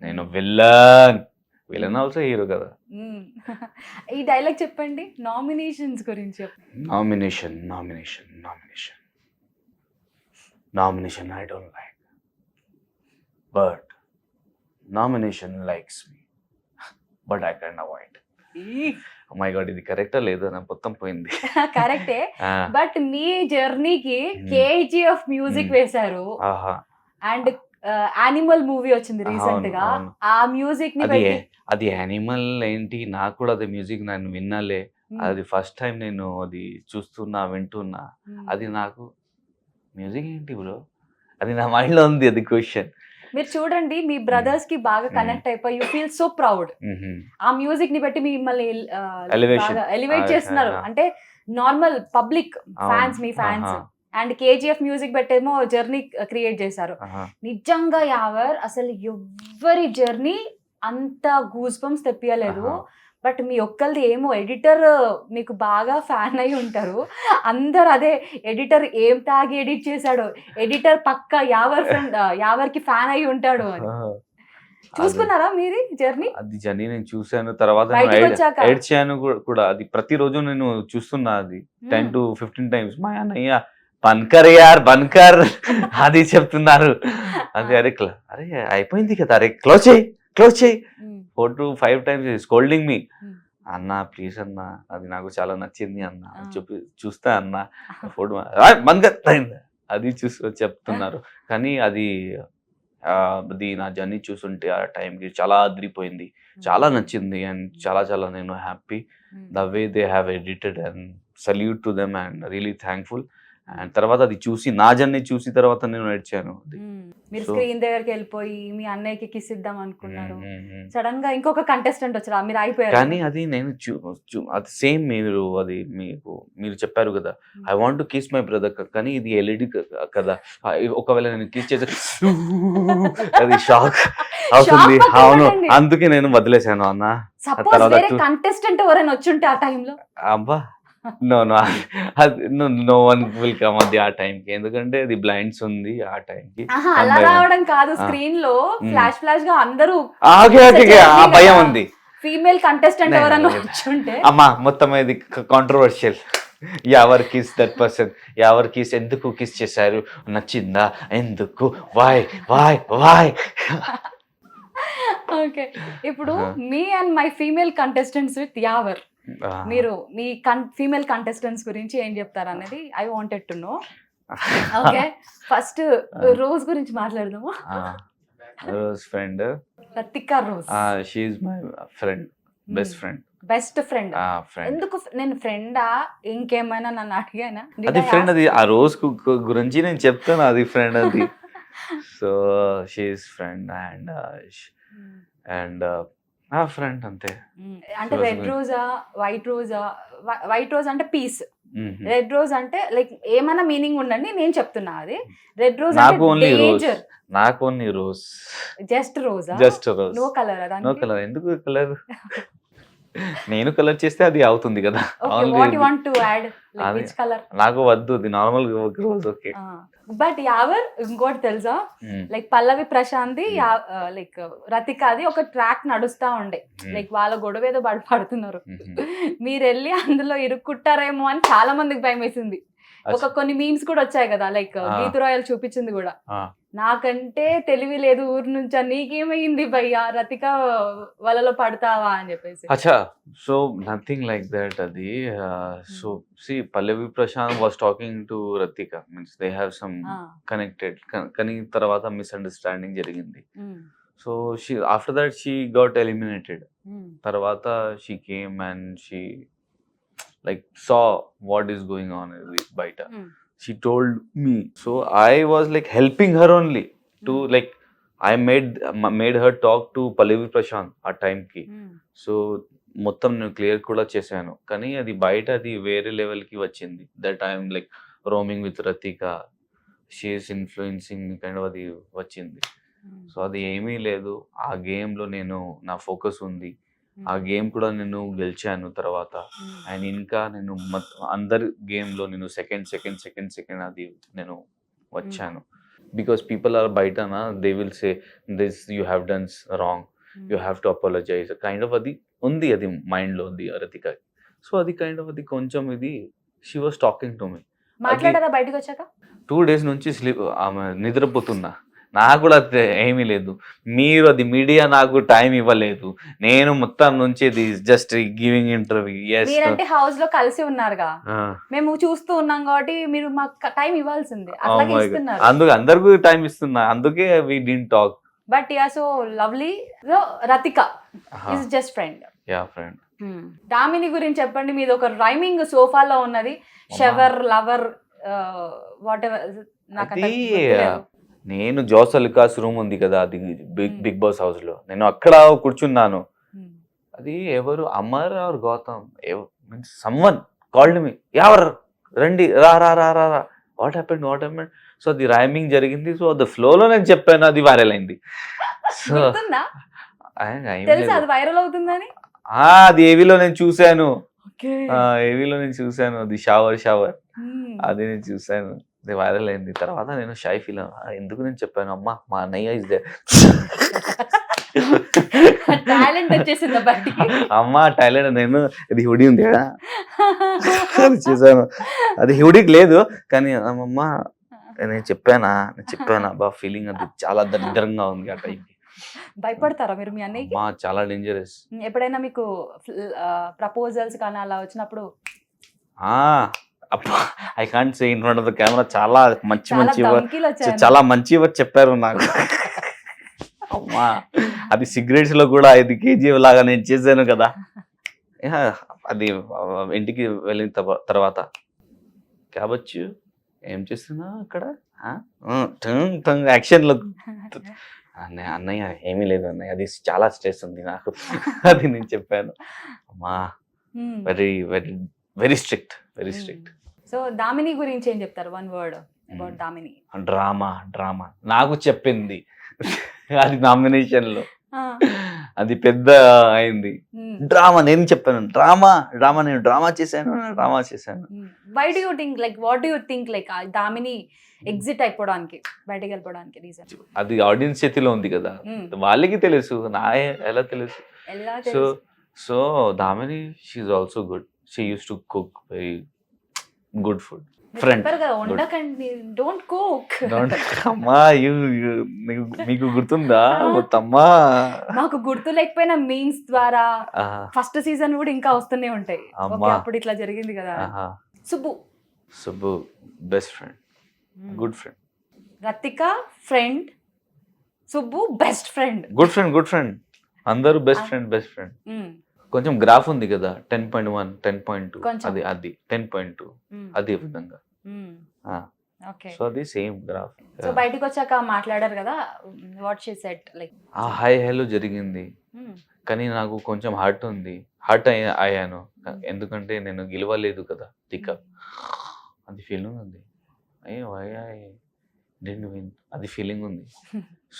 నేను విలన్ ఆల్సో హీరో కదా. ఈ డైలాగ్ చెప్పండి, నామినేషన్స్ గురించి చెప్పండి. Nomination I don't like, but nomination likes me, but I can avoid. My God, ఇది కరెక్టా లేదా? నా మొత్తం పోయింది. కరెక్టే, బట్ మీ జర్నీకి కేజీఎఫ్ మ్యూజిక్ వేశారు, అండ్ యానిమల్ మూవీ వచ్చింది రీసెంట్ గా. ఆ మ్యూజిక్ ని అది యానిమల్ ఏంటి, నాకు కూడా అది మ్యూజిక్ నేను విన్నాలే. అది ఫస్ట్ టైం నేను అది వింటున్నా. అది నాకు మ్యూజిక్ ఏంటి బ్రో, అది నా మైండ్ లో ఉంది, అది క్వశ్చన్. మీరు చూడండి, మీ బ్రదర్స్ కి బాగా కనెక్ట్ అయిపోయి యూ ఫీల్ సో ప్రౌడ్. ఆ మ్యూజిక్ ని బట్టి మిమ్మల్ని ఎలివేట్ చేస్తున్నారు, అంటే నార్మల్ పబ్లిక్ ఫ్యాన్స్, మీ ఫ్యాన్స్. అండ్ కేజీఎఫ్ మ్యూజిక్ పెట్టేమో జర్నీ క్రియేట్ చేశారు. నిజంగా యావర్ అసలు ఎవ్వరి జర్నీ అంత గూస్ బంప్స్ తెప్పియలేదు. బట్ మీ ఒక్కరిది ఏమో ఎడిటర్ మీకు బాగా ఫ్యాన్ అయి ఉంటారు. అందరు అదే ఎడిటర్ ఏం తాగి ఎడిట్ చేశాడు, ఎడిటర్ పక్క యావర్కి ఫ్యాన్ అయి ఉంటాడు అని. చూసుకున్నారా మీది జర్నీ? అది జర్నీ నేను చూసాను, తర్వాత ఎడిట్ చేయను కూడా. అది ప్రతిరోజు నేను చూస్తున్నా, అది 10 to 15 times. మా అన్నయ్య బన్కర్ అది చెప్తున్నారు. అది అరే అయిపోయింది కదా, అరే క్లోజ్ చేయి 4 to 5 times స్కోల్డింగ్ మీ. అన్న ప్లీజ్ అన్న, అది నాకు చాలా నచ్చింది అన్న, చూస్తా అన్న, ఫోటో అది చెప్తున్నారు. కానీ అది నా జర్నీ చూస్తుంటే ఆ టైంకి చాలా అదిరిపోయింది, చాలా నచ్చింది, అండ్ చాలా నేను happy the way they have edited, and salute to them and really thankful. And తర్వాత అది చూసి, నా జర్నీ చూసి తర్వాత నేను నడిచాను. మీరు స్క్రీన్ దగ్గరికి వెళ్ళిపోయి మీ అన్నయ్యకి కిస్ ఇద్దాం అనుకున్నారు, సడన్ గా ఇంకొక కంటెస్టెంట్ వచ్చారా, మీరు అయిపోయారు. కానీ అది నేను అది సేమ్ మీరు చెప్పారు కదా, I want to kiss my brother, కానీ ఇది ఎల్ఈడి కదా, ఒకవేళ నేను కిస్ చేస్తే అది షాక్ అవుతుంది. అవును, అందుకే నేను వదిలేశాను అన్న. కంటెస్టెంట్ ఎవరైనా వచ్చుంటే ఆ టైంలో, అబ్బా no one will come at ఆ టైంకి, ఎందుకంటే అది బ్లైండ్స్ ఉంది ఆ టైంకి. అలా రావడం కాదు, స్క్రీన్ లో ఫ్లాష్ గా అందరూ ఆ భయం ఉంది. ఫీమేల్ కంటెస్టెంట్ ఎవరైనా వచ్చుంటే, అమ్మా మొత్తం ఇది కాంట్రవర్షియల్. ఎవరు కిస్ దట్ పర్సన్, ఎవరు కిస్, ఎందుకు కిస్ చేశారు, నచ్చిందా, ఎందుకు, వై. ఓకే, ఇప్పుడు మీ and my female contestants with Yawar మీరు మీ ఫీమేల్ కంటెస్టెంట్స్ గురించి ఏం చెప్తారు అనేది I wanted to know. Okay, first Rose గురించి మాట్లాడదాము. Rose friend, Rathika Rose. She's my friend, best friend. Best friend. Friend ఎందుకు నేను ఫ్రెండా ఇంకేమైనా నన్ను అడిగానా? అది ఫ్రెండ్, అది ఆ రోజ్ గురించి నేను చెప్తాను, అది ఫ్రెండ్ అది. So she friend and friend అంతే. అంటే రెడ్ రోజా వైట్ రోజా? వైట్ రోజ్ అంటే పీస్, రెడ్ రోజ్ అంటే లైక్ ఏమైనా మీనింగ్ ఉండండి, నేను చెప్తున్నా. అది రెడ్ రోజ్ నాకు ఓన్లీ రోజ్, డేంజర్. నాకు ఓన్లీ రోజ్, జస్ట్ రోజా? Just rose. No colour? No colour. ఎందుకు కలర్? నేను కలర్ చేస్తే అది అవుతుంది కదా. What you want to add? Like which colour? నాకు వద్దు, అది normal rose. Okay. But Yawar ఇంకోటి తెలుసా, లైక్ పల్లవి ప్రశాంతి లైక్ రతికాది ఒక ట్రాక్ నడుస్తా ఉండే, లైక్ వాళ్ళ గొడవ ఏదో పడుతున్నారు, మీరు వెళ్ళి అందులో ఇరుక్కుంటారేమో అని చాలా మందికి భయం వేసింది. ఒక కొన్ని మీమ్స్ కూడా వచ్చాయి కదా, లైక్ గీతు రాయల్ చూపించింది కూడా. నాకంటే తెలివి లేదు ఊరు నుంచి, నీకేమైంది భయ్యా రతిక వలలో పడతావా అని చెప్పేసి. అచ్చా, సో నథింగ్ లైక్ దట్. అది so see Pallavi Prashanth was talking to Rathika, means they have some connected, కానీ తర్వాత మిస్అండర్స్టాండింగ్ జరిగింది. So she after that she got eliminated. తర్వాత she came and she like saw what is going on baita. She told me, so I was like helping her only to like I made her talk to Pallavi Prashant ఆ time ki. So మొత్తం నేను clear కూడా చేశాను, కానీ అది బయట అది వేరే లెవెల్ కి వచ్చింది. That I'm like roaming with Rathika, she's influencing kind of అది వచ్చింది. సో అది ఏమీ లేదు. ఆ గేమ్ లో నేను నా ఫోకస్ ఉంది, ఆ గేమ్ కూడా నేను గెలిచాను తర్వాత. అండ్ ఇంకా నేను అందరి గేమ్లో నేను సెకండ్ అది నేను వచ్చాను. బికాస్ పీపుల్ ఆర్ బయటనా, they will say this you have done wrong, you have to apologize kind of అది ఉంది, అది మైండ్లో ఉంది రతిక. సో అది కైండ్ ఆఫ్ అది కొంచెం ఇది she was talking to me. మాట్లాడారా బయటకు వచ్చాక? 2 days నుంచి ఆమె నిద్రపోతున్నా. నాకు కూడా ఏమీ లేదు. మీరు అది మీడియా నాకు టైం ఇవ్వలేదు. నేను మొత్తం నుంచి జస్ట్ గివింగ్ ఇంటర్వ్యూ. మీరంటే హౌస్ లో కలిసి ఉన్నారుగా, మేము చూస్తూ ఉన్నాం కాబట్టి మీరు మాకు టైం ఇవ్వాల్సిందే. అట్లాగే ఇస్తున్నారు. అందుకే అందరికీ టైం ఇస్తున్నా, అందుకే we didn't talk. But yeah so lovely. So Rathika is just friend. Yeah friend. Damini గురించి చెప్పండి. మీది ఒక రైమింగ్ సోఫాలో ఉన్నది, షవర్ లవర్ వాట్ ఎవర్. నేను జోస్ అలికాస్ రూమ్ ఉంది కదా, అది బిగ్ బాస్ హౌస్ లో, నేను అక్కడ కూర్చున్నాను. అది ఎవరు Amar or Gautham, means someone called me, ఎవరు రండి రా రా రా రా రా, వాట్ హ్యాపెండ్. సో అది రైమింగ్ జరిగింది. సో అది ఫ్లోలో నేను చెప్పాను, అది వైరల్ అయింది. సో అది వైరల్ అవుతుందని అది ఏవీలో నేను చూశాను, అది షవర్ అది నేను చూశాను, అది వైరల్ అయింది. తర్వాత నేను షై ఫీల్ ఎందుకు నేను చెప్పాను, అమ్మా మా అన్నయ్య ఇస్ దేర్, అమ్మా టాలెంట్. నేను అది హుడీ ఉంది కదా చూసాను, అది హుడీకి లేదు కానీ అమ్మమ్మ నేను చెప్పానా బా ఫీలింగ్ అది చాలా దరిద్రంగా ఉంది ఆ టైంకి. భయపడతారా మీరు మీ అన్నయ్యకి? చాలా డేంజరస్. ఎప్పుడైనా మీకు ప్రపోజల్స్ కానీ అలా వచ్చినప్పుడు? I can't say in front of the camera. చాలా మంచి చెప్పారు నాకు. అమ్మా అది సిగరెట్స్ లో కూడా 5 kg లాగా నేను చేశాను కదా. అది ఇంటికి వెళ్ళిన తర్వాత కావచ్చు ఏం చేస్తున్నా అక్కడ యాక్షన్ లో, అన్నయ్య ఏమీ లేదు అన్నయ్య, అది చాలా స్ట్రెస్ ఉంది నాకు, అది నేను చెప్పాను. అమ్మా very very very strict. So Damini గురించి ఏం చెప్తారు? 1 word అబౌట్ దామిని. డ్రామా నాకు చెప్పింది అది నామినేషన్ లో, అది పెద్ద అయింది. డ్రామా నేను చెప్పాను, నేను డ్రామా చేశాను. Why do you think like what do you think like Damini exit అయిపోవడానికి, బయటకు వెళ్ళిపోవడానికి రీజన్? అది ఆడియన్స్ చేతిలో ఉంది కదా, వాళ్ళకి తెలుసు, నా ఎలా తెలుసు. So Damini she is also good. She use to cook very good food. Friend. చెప్పారు కదా వండకండి, డోంట్ కుక్. అమ్మా మీకు గుర్తుందా మొత్తమ్మా? మాకు గుర్తు లేకపోయినా మీమ్స్ ద్వారా ఫస్ట్ సీజన్ కూడా ఇంకా వస్తూనే ఉంటాయి. అమ్మా. ఓకే, అప్పుడు ఇట్లా జరిగింది కదా. Subbu best friend, good friend. Rathika friend, Subbu best friend. Good friend అందరూ బెస్ట్ ఫ్రెండ్. కొంచెం గ్రాఫ్ ఉంది కదా, 10.1 10.2 కొంచెం. అది 10.2 అది విధంగా. ఓకే, సో అది సేమ్ గ్రాఫ్. సో బయటికి వచ్చాక మాట్లాడారు కదా, what she said like? Hi hello జరిగింది, కానీ నాకు కొంచెం హర్ట్ అయ్యాను. ఎందుకంటే నేను గెలవలేదు కదా టిక, అది ఫీలింగ్ ఉంది. అది ఫీలింగ్ ఉంది.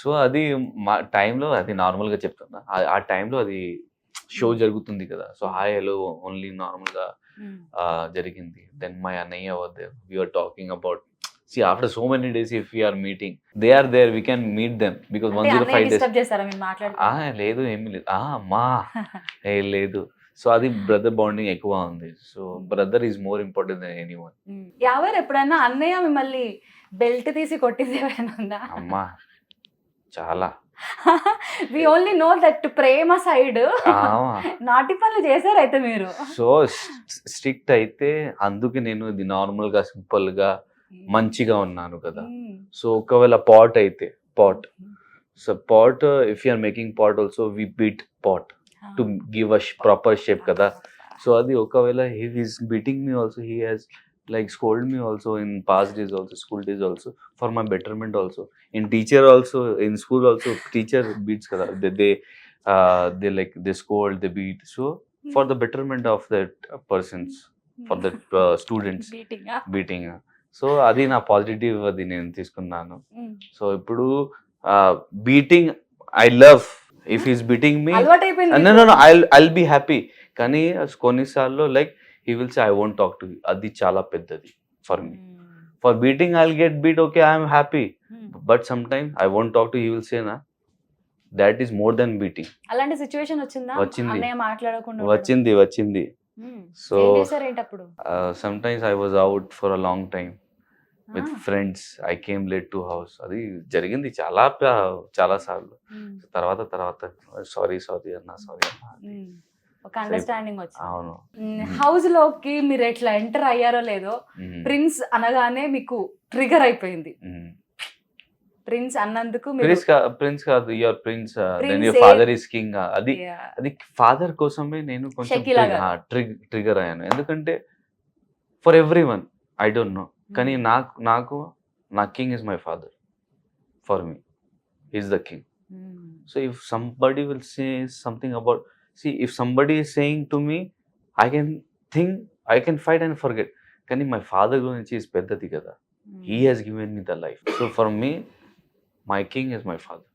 సో అది మా టైంలో అది నార్మల్గా చెప్తున్నా, ఆ టైంలో అది షో జరుగుతుంది కదా. సో హాయ్ హలో ఓన్లీ నార్మల్గా జరిగింది. దెన్ మై అన్నయ్య we are talking about, see after so many days if we are meeting, they are there, we can meet them because 105 days. Disturb చేస్తారా మీరు మాట్లాడుతూ? లేదు ఏమీ లేదు అమ్మా లేదు. సో అది బ్రదర్ బాండింగ్ ఎక్కువ ఉంది. So brother is more important than anyone. ఎవరు ఎప్పుడైనా అన్నయ్య మిమ్మల్ని బెల్ట్ తీసి కొట్టింది ఏమైనా ఉందా? అమ్మా చాలా. వి ఓన్లీ నో దట్ ప్రేమ సైడ్ నాటి పనులు చేశారు అయితే మీరు. సో స్ట్రిక్ట్ అయితే అందుకే నేను ఇది నార్మల్ గా సింపుల్ గా మంచిగా ఉన్నాను కదా. సో ఒకవేళ పాట్ అయితే so pot if you are making pot also we beat pot to give a proper shape కదా. సో అది ఒకవేళ he is beating me also, he has like scold me also in past days also, school days also, for my betterment also. In teacher also, in school also, teacher beats kada, they like they scold, they beat. So for the betterment of that persons, for that students beating. So adi na positive adi nenu తీసుకున్నాను. So ఇప్పుడు beating I love, if he's beating me అలవాటు అయిపోయింది. no I'll be happy. కానీ కొన్నిసార్లు like he will say I won't talk to you, adi chala peddadi for me. For beating I'll get beat, okay, I am happy, but sometimes I won't talk to you, he will say na that is more than beating. అలాంటి situation వచ్చిందా? వచ్చింది. అన్నయ్య మాట్లాడకుండా వచ్చింది. So ఏం చేశారు ఏంటప్పుడు? sometimes I was out for a long time with friends, I came late to house. అది జరిగింది చాలా సార్లు. తర్వాత సారీ అన్నా. ఒక అండర్స్టాండింగ్ వచ్చింది. అవును. హౌస్ లోకి మీరు ఎట్లా ఎంటర్ అయ్యారో లేదో, ప్రిన్స్ అనగానే మీకు ట్రిగర్ అయిపోయింది. ప్రిన్స్ అన్నందుకు ప్రిన్స్ కాదు, your prince, then your father is king. అది ఫాదర్ కోసమే నేను కొంచెం ట్రిగర్ అయ్యాను. ఎందుకంటే for every one I don't know, కానీ నాకు నా king is my father. For me is the king. So if somebody will say something about, see if somebody is saying to me, I can think, I can fight and forget, కానీ my father గురించి is పెద్దది కదా. He has given me the life. So for me my king is my father.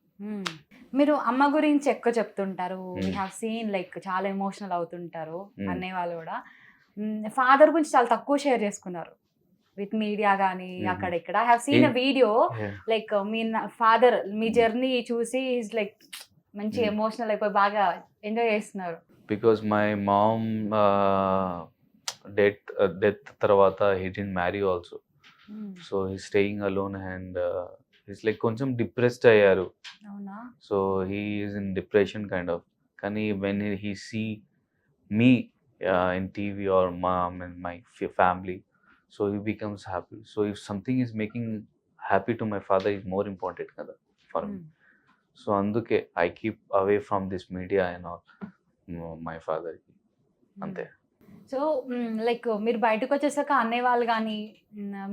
మీరు అమ్మ గురించి ఎక్కువ చెప్తుంటారు. We have seen like చాలా ఎమోషనల్ అవుతుంటారు అన్నయ్య వాళ్ళు కూడా. ఫాదర్ గురించి చాలా తక్కువ షేర్ చేసుకున్నారు విత్ మీడియా కానీ అక్కడ ఇక్కడ. I have seen a video like మీ ఫాదర్ మీ జర్నీ చూసి ఈజ్ లైక్ మంచి ఎమోషనల్ అయిపోయి బాగా ఎంజాయ్ చేస్తున్నారు. బికాస్ మై మామ్ డెత్ తర్వాత he didn't marry also. So he staying alone and he's like కొంచెం డిప్రెస్డ్ అయ్యారు. So he is in depression kind of. కానీ when he see me in TV or mom and my family, so he becomes happy. So if something is making happy to my father is more important కదా for me. So అందుకే I keep away from this media and all my ఫాదర్కి, అంతే. So like మీరు బయటకు వచ్చేసాక అన్నయ్య వాళ్ళు కానీ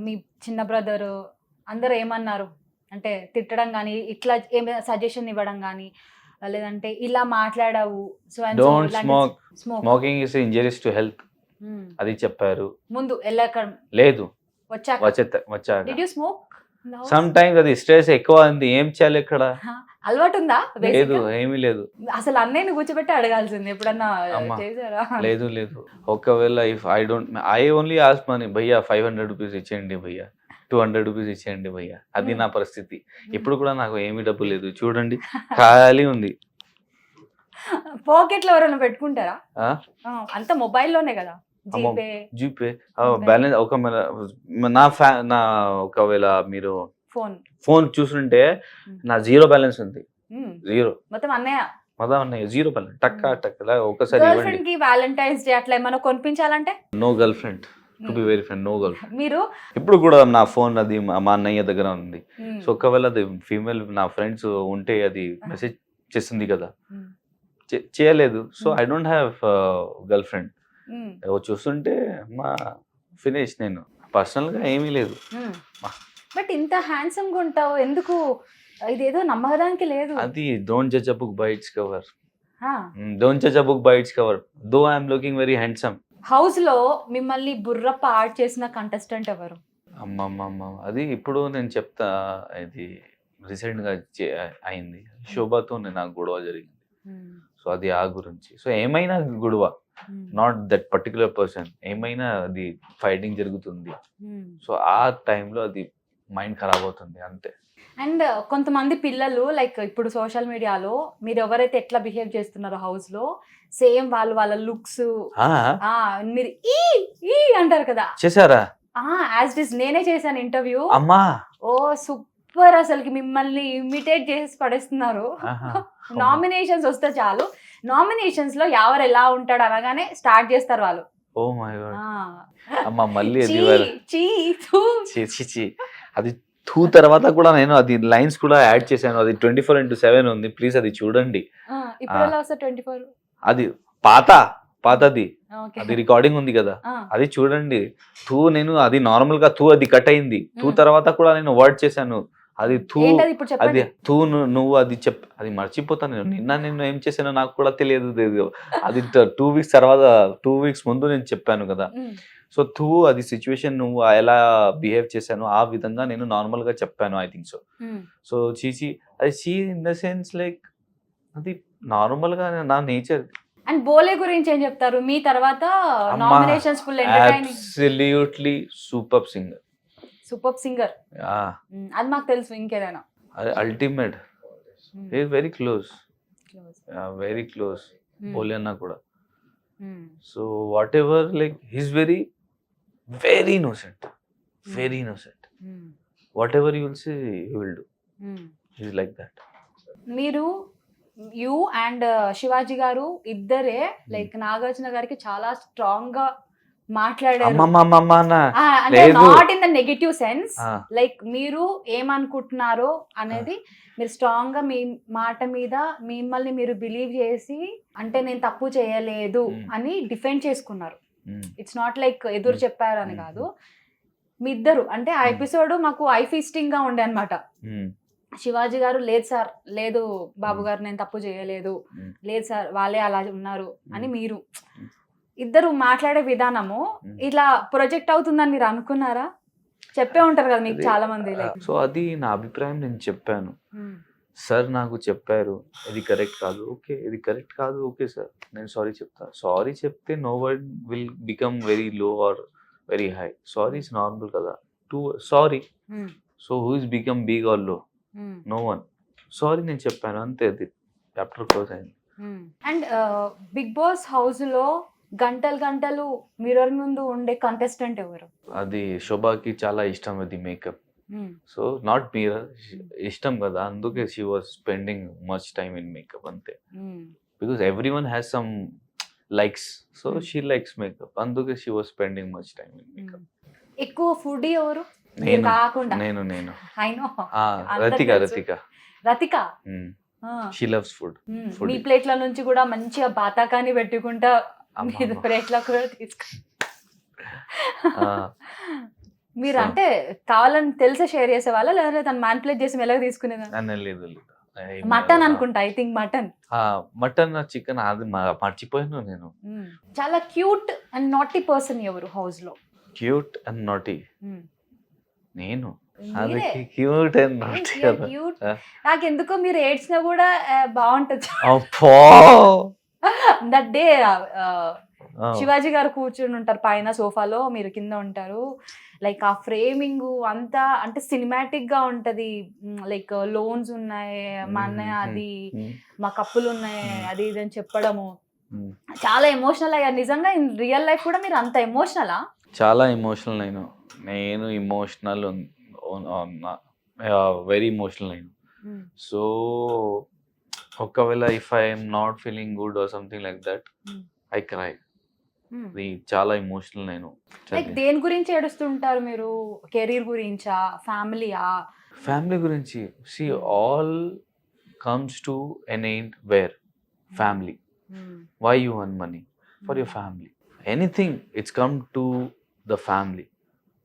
మీ చిన్న బ్రదర్ అందరూ ఏమన్నారు? అంటే తిట్టడం కానీ, ఇట్లా ఏమైనా సజెషన్ ఇవ్వడం కానీ, లేదంటే ఇలా మాట్లాడావు so don't smoke, smoking is injuries to health అది చెప్పారు. ముందు వెళ్ళాక లేదు, వచ్చాక did you smoke? Some times అది స్ట్రెస్ ఎక్కువ ఉంది, ఏం చేయాలి ఇక్కడ? అలవాటు ఉందా? లేదు, ఏమీ లేదు. అసలు అన్నయ్యని కూర్చోబెట్టి అడగాల్సింది ఎప్పుడన్నా చేశారా? లేదు. ఒకవేళ if I only ask money, భయ్యా 500 రూపీస్ ఇచ్చేయండి భయ్యా, 200 రూపీస్ ఇచ్చేయండి భయ్యా. అది నా పరిస్థితి. ఇప్పుడు కూడా నాకు ఏమీ డబ్బు లేదు, చూడండి ఖాళీ ఉంది. పాకెట్లో ఎవరైనా పెట్టుకుంటారా? అంత మొబైల్లోనే కదా. GPay GPay Okay. బ్యాలెన్స్ ఒక నా ఒకవేళ మీరు ఫోన్ చూసుంటే నా 0 బ్యాలెన్స్ ఉంది, 0 మొత్తం అన్నయ్య. మొత్తం ఉన్నాయి 0 బ్యాలెన్స్ టక్క ఒకసారి గర్ల్ ఇవ్వండి. ఫ్రెండ్ కి వ్యాలంటైన్స్ డే అట్లా ఏమైనా కొనిపించాలంటే no girlfriend, to be very friend, no girlfriend. మీరు ఇప్పుడు కూడా నా ఫోన్ అది మా అన్నయ్య దగ్గర ఉంది. సో ఒకవేళ అది ఫీమేల్ నా ఫ్రెండ్స్ ఉంటే అది మెసేజ్ చేస్తుంది కదా, చేయలేదు. So I don't have girl friend. చూస్తుంటే మా ఫినిష్. నేను పర్సనల్ గా ఏమీ లేదు. బట్ ఇంత హ్యాండ్సమ్ గా ఉంటావు ఎందుకు? ఇదేదో నమ్మడానికి లేదు. అది don't judge a book by its cover. Don't judge a book by its cover. Though I'm looking very handsome. House లో మిమ్మల్ని బుర్ర పాడు చేసిన కంటెస్టెంట్ ఎవరు? అమ్మమ్మమ్మ, అది ఇప్పుడు నేను చెప్తా. ఇది రీసెంట్ గా అయింది. శోభతో నాకు గొడవ జరిగింది. సో అది ఆ గురించి. సో ఏమైనా గొడవ, నాట్ దట్ పర్టికులర్ పర్సన్, ఏమైనా అది ఫైటింగ్ జరుగుతుంది. సో ఆ టైంలో అది మైండ్ ఖరాబ్ అవుతుంది అంతే. అండ్ కొంతమంది పిల్లలు లైక్ ఇప్పుడు సోషల్ మీడియాలో మీరు ఎవరైతే ఎట్లా బిహేవ్ చేస్తున్నారో హౌస్ లో సేమ్ వాళ్ళ లుక్స్ మీరు ఈ అంటారు కదా, చేశారా? యాజ్ ఇట్ ఇస్ నేనే చేశాను ఇంటర్వ్యూ. అమ్మా ఓ సూపర్, అసలుకి మిమ్మల్ని ఇమిటేట్ చేసి పడేస్తున్నారు. నామినేషన్స్ వస్తే చాలు, నామినేషన్స్ లో ఎవరు ఎలా ఉంటాడు అనగానే స్టార్ట్ చేస్తారు వాళ్ళు. Oh my god. అమ్మా మళ్ళీ అది అది టూ తర్వాత కూడా నేను అది లైన్స్ కూడా యాడ్ చేశాను. అది 24/7 ఉంది, ప్లీజ్ అది చూడండి. ఇప్పుడు ఎలా వస్తా 24? అది పాతది, అది రికార్డింగ్ ఉంది కదా, అది చూడండి. నేను అది నార్మల్ గా అది కట్ అయింది. తర్వాత కూడా నేను వర్డ్ చేశాను. అది అది నువ్వు అది అది మర్చిపోతాను నేను. నిన్న ఏం చేశానో నాకు కూడా తెలియదు. అది 2 weeks తర్వాత 2 weeks ముందు నేను చెప్పాను కదా. సో అది సిచ్యువేషన్ నువ్వు ఎలా బిహేవ్ చేశాను ఆ విధంగా నేను నార్మల్ గా చెప్పాను. ఐ థింక్ సో అది ఇన్ ద సెన్స్ లైక్ అది నార్మల్ గా నా నేచర్. అండ్ బోలే గురించి ఏం చెప్తారు? మీ తర్వాత nominations full entertaining. Absolutely super singer. Super singer అది మాకు తెలుసు. ఇంకేదైనా ultimate, very close, very close Bhole అన్న కూడా. So whatever like he's very innocent, very innocent. Whatever you will say he will do. He's like that. మీరు you and Shivaji గారు ఇద్దరే like Nagarjuna గారికి చాలా స్ట్రాంగ్ గా మాట్లాడారు. అంటే not in the negative sense, like మీరు ఏమనుకుంటున్నారో అనేది మీరు స్ట్రాంగ్ గా మీ మాట మీద మిమ్మల్ని మీరు బిలీవ్ చేసి, అంటే నేను తప్పు చేయలేదు అని డిఫెండ్ చేసుకున్నారు. ఇట్స్ నాట్ లైక్ ఎదురు చెప్పారు అని కాదు. మీ ఇద్దరు అంటే ఆ ఎపిసోడ్ మాకు ఐ ఫీస్టింగ్ గా ఉండే అనమాట. శివాజీ గారు లేదు సార్, లేదు బాబు గారు నేను తప్పు చేయలేదు, లేదు సార్ వాళ్ళే అలా ఉన్నారు అని మీరు ఇద్దరు మాట్లాడే విధానము ఇట్లా ప్రొజెక్ట్ అవుతుందని మీరు అనుకున్నారా? చెప్పే ఉంటారు కదా మీకు చాలా మంది. సో అది నా అభిప్రాయం, నేను చెప్పాను. సార్ నాకు చెప్పారు ఇది కరెక్ట్ కాదు, ఓకే ఇది కరెక్ట్ కాదు, ఓకే సార్ నేను సారీ చెప్తా. సారీ చెప్తే no word will become very low or very high. Sorry is normal కదా, to sorry. So who is become big or low? No one. Sorry నేను చెప్పాను అంతే, అది చాప్టర్ క్లోజ్ అయింది. అండ్ బిగ్ బాస్ హౌస్ లో గంటలు mirror ముందు ఉండే కంటెస్టెంట్ ఎవరు? అది శోభాకి చాలా ఇష్టం అది మేకప్. సో నాట్ మిర్రర్, ఇష్టం కదా, అందుకే she was spending much time in makeup అంతే. Because every one has some likes, so she likes makeup, అందుకే she was spending much time in makeup. ఎక్కువ ఫుడ్ ఎవరు? నేను రతిక షీ లవ్స్ ఫుడ్. మీ ప్లేట్ల నుంచి కూడా మంచిగా బాతాకాని పెట్టుకుంటా ప్లేట్ల కూడా తీసుకు. మీరు అంటే కావాలని తెలిసే షేర్ చేసే వాళ్ళ, లేదా తను మ్యానిపులేట్ చేసి మెల్లగా తీసుకునేదా? లేదు, మటన్ అనుకుంటా, ఐ థింక్ మటన్ చికెన్ అది మర్చిపోయాను నేను. చాలా క్యూట్ అండ్ నాటీ పర్సన్ ఎవరు హౌస్ లో? క్యూట్ అండ్ నాటీ నేను. Cute and naughty cute. నాకెందుకో మీరు ఏడ్చినా కూడా బాగుంటది. దట్ డే శివాజీ గారు కూర్చుని ఉంటారు పైన సోఫాలో, మీరు కింద ఉంటారు. లైక్ ఆ ఫ్రేమింగ్ అంతా అంటే సినిమాటిక్ గా ఉంటది. లైక్ లోన్స్ ఉన్నాయి మా అన్నయ్య, అది మా కప్పులు ఉన్నాయి, అది ఇది అని చెప్పడము. చాలా ఎమోషనల్ అయ్యారు నిజంగా. ఇన్ రియల్ లైఫ్ కూడా మీరు అంత ఎమోషనలా? చాలా ఎమోషనల్ నేను ఎమోషనల్ వెరీ ఎమోషనల్ సో ఒకవేళ if I'm not feeling good or something like that I cry. అది చాలా ఎమోషనల్ లైక్ దేని గురించి ఏడుస్తుంటారు మీరు? కెరీర్ గురించా, ఫ్యామిలీయా? ఫ్యామిలీ గురించి. See all comes to an end where family. Why you earn money? For your family. Anything, it's come to the family.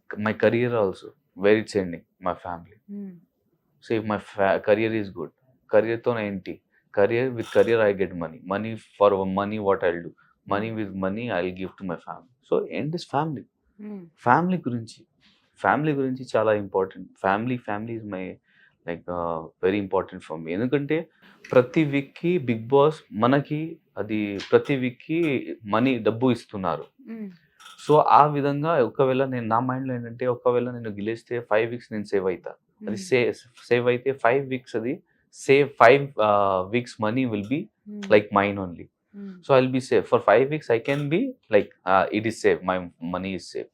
My career also, where it's ending, my family. So if my career is good, career to enti. Career, with career I get money. Money, for money what I'll do. Money, with money I'll give to my family. So end is family. Family గురించి చాలా important. Family is my like very important for me. ఎందుకంటే ప్రతి వీక్కి big boss మనకి అది ప్రతి వీక్కి డబ్బు ఇస్తున్నారు. సో ఆ విధంగా ఒకవేళ నేను నా మైండ్లో ఏంటంటే ఒకవేళ నేను గెలిస్తే 5 weeks నేను సేవ్ అవుతా. అది సేవ్ అయితే 5 weeks అది save 5 weeks money will be like mine only. So I will be save for 5 weeks. I can be like it is save, my money is save.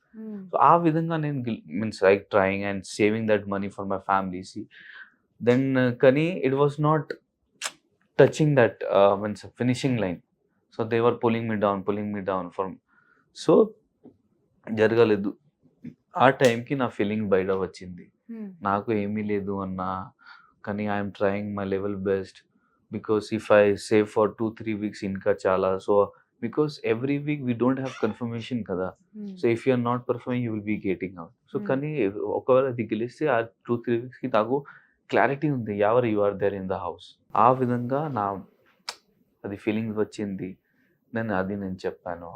So ఆ విధంగా నేను means like trying and saving that money for my family. Then కానీ it was not touching that means finishing line. So they were pulling me down for. So జరగలేదు. ఆ టైంకి నా feeling బయట వచ్చింది. నాకు ఏమీ లేదు అన్నా కానీ I'm trying my level best. Because if I save for 2-3 weeks ఇంకా చాలా. So because every week we don't have confirmation కదా. So if you're not performing you will be getting out. So కానీ ఒకవేళ అది గెలిస్తే ఆ 2-3 weeksకి నాకు క్లారిటీ ఉంది ఎవరు you are there in the house. ఆ విధంగా నా అది ఫీలింగ్స్ వచ్చింది. నేను చెప్పాను.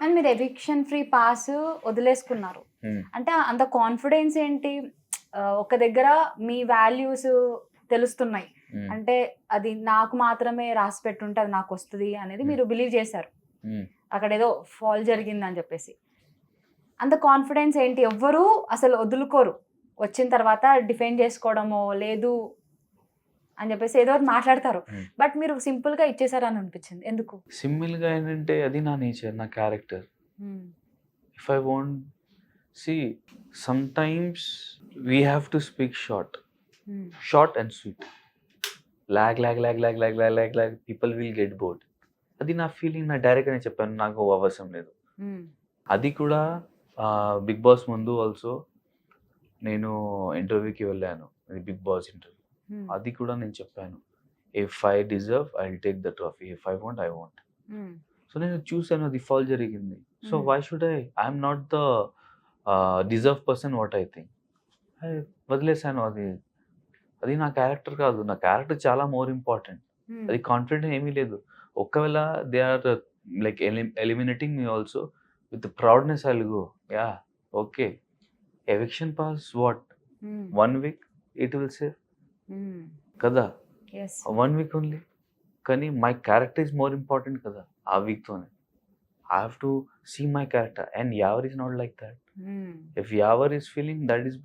అండ్ మీరు ఎవిక్షన్ ఫ్రీ పాస్ వదిలేసుకున్నారు అంటే అంత కాన్ఫిడెన్స్ ఏంటి? ఒక దగ్గర మీ వాల్యూస్ తెలుస్తున్నాయి అంటే అది నాకు మాత్రమే రాసి పెట్టుంటే అది నాకు వస్తుంది అనేది మీరు బిలీవ్ చేశారు. అక్కడ ఏదో ఫాల్ జరిగింది అని చెప్పేసి అంత కాన్ఫిడెన్స్ ఏంటి? ఎవ్వరూ అసలు వదులుకోరు. వచ్చిన తర్వాత డిఫెండ్ చేసుకోవడమో లేదు అని చెప్పేసి ఏదో ఒకటి మాట్లాడతారు. బట్ మీరు సింపుల్ గా ఇచ్చేసారు అని అనిపించింది. ఎందుకు సింపుల్ గా ఏంటంటే అది నా నేచర్, నా character. If I want see some times we have to speak short and sweet. Long people will get bored. అది నా ఫీలింగ్. నా డైరెక్ట్ అని చెప్పాను నాకు అవసరం లేదు. అది కూడా బిగ్ బాస్ ముందు ఆల్సో నేను ఇంటర్వ్యూకి వెళ్ళాను. అది బిగ్ బాస్ ఇంటర్వ్యూ. అది కూడా నేను చెప్పాను if I deserve I will take the trophy, if I want I want. So నేను చూసాను అది ఫాల్ జరిగింది. సో why should I'm not the deserve person what I think. వదిలేసాను. అది నా క్యారెక్టర్ కాదు. నా క్యారెక్టర్ చాలా మోర్ ఇంపార్టెంట్. అది కాన్ఫిడెంట్ ఏమీ లేదు. ఒకవేళ they are like eliminating me also with proudness I will go ya okay. Eviction pass what 1 week it will save కదా. 1 week ఓన్లీ. కానీ my character is more important కదా. ఆ వీక్తోనే I have to see my character and your is not like that. If your is feeling that is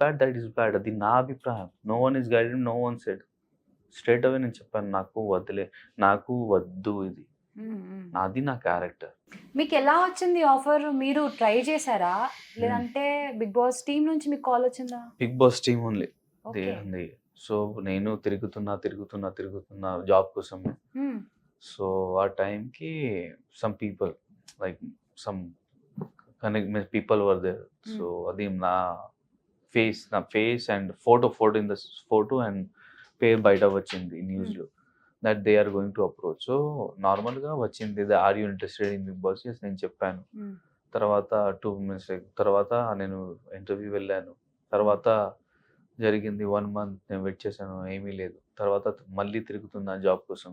bad అది నా అభిప్రాయం. No one is guided, no one said. Straight away నేను చెప్పాను నాకు వద్దు ఇది. అది నా క్యారెక్టర్. మీకు ఎలా వచ్చింది ఆఫర్? మీరు ట్రై చేశారా లేదంటే బిగ్ బాస్ టీమ్ నుంచి మీకు కాల్ వచ్చిందా? బిగ్ బాస్ టీమ్ ఓన్లీ ఉంది. సో నేను తిరుగుతున్నా జాబ్ కోసం. సో ఆ టైంకి some people like some connect people were there. So అది నా face and photo in the photo and పేరు బయట వచ్చింది న్యూస్లో that they are going to approach. So నార్మల్గా వచ్చింది are you interested in Bigg Boss? Yes నేను చెప్పాను. తర్వాత 2 minutes తర్వాత నేను ఇంటర్వ్యూ వెళ్ళాను. తర్వాత జరిగింది 1 month నేను వెయిట్ చేశాను, ఏమీ లేదు. తర్వాత మళ్ళీ తిరుగుతున్నా జాబ్ కోసం.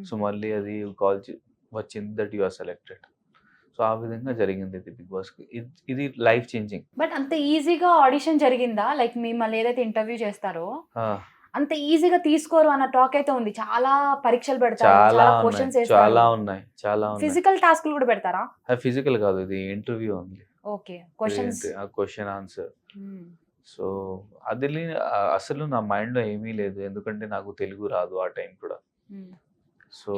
సో మళ్ళీ అది కాల్ వచ్చింది that you are selected. So ఆ విధంగా జరిగింది ఇది బిగ్ బాస్. ఇది లైఫ్ చేంజింగ్. బట్ అంత ఈజీగా ఆడిషన్ జరిగిందా? లైక్ మిమ్మల్ని ఏదైతే ఇంటర్వ్యూ చేస్తారో అంత ఈజీగా తీసుకోరు అన్న టాక్ అయితే ఉంది. చాలా పరీక్షలు పెడతారు, చాలా ఉన్నాయి. ఫిజికల్ టాస్క్లు కూడా పెడతారా? ఫిజికల్ కాదు, ఇది ఇంటర్వ్యూ ఉంది. Okay, question answer. సో అది అసలు నా మైండ్లో ఏమీ లేదు, ఎందుకంటే నాకు తెలుగు రాదు ఆ టైం కూడా. So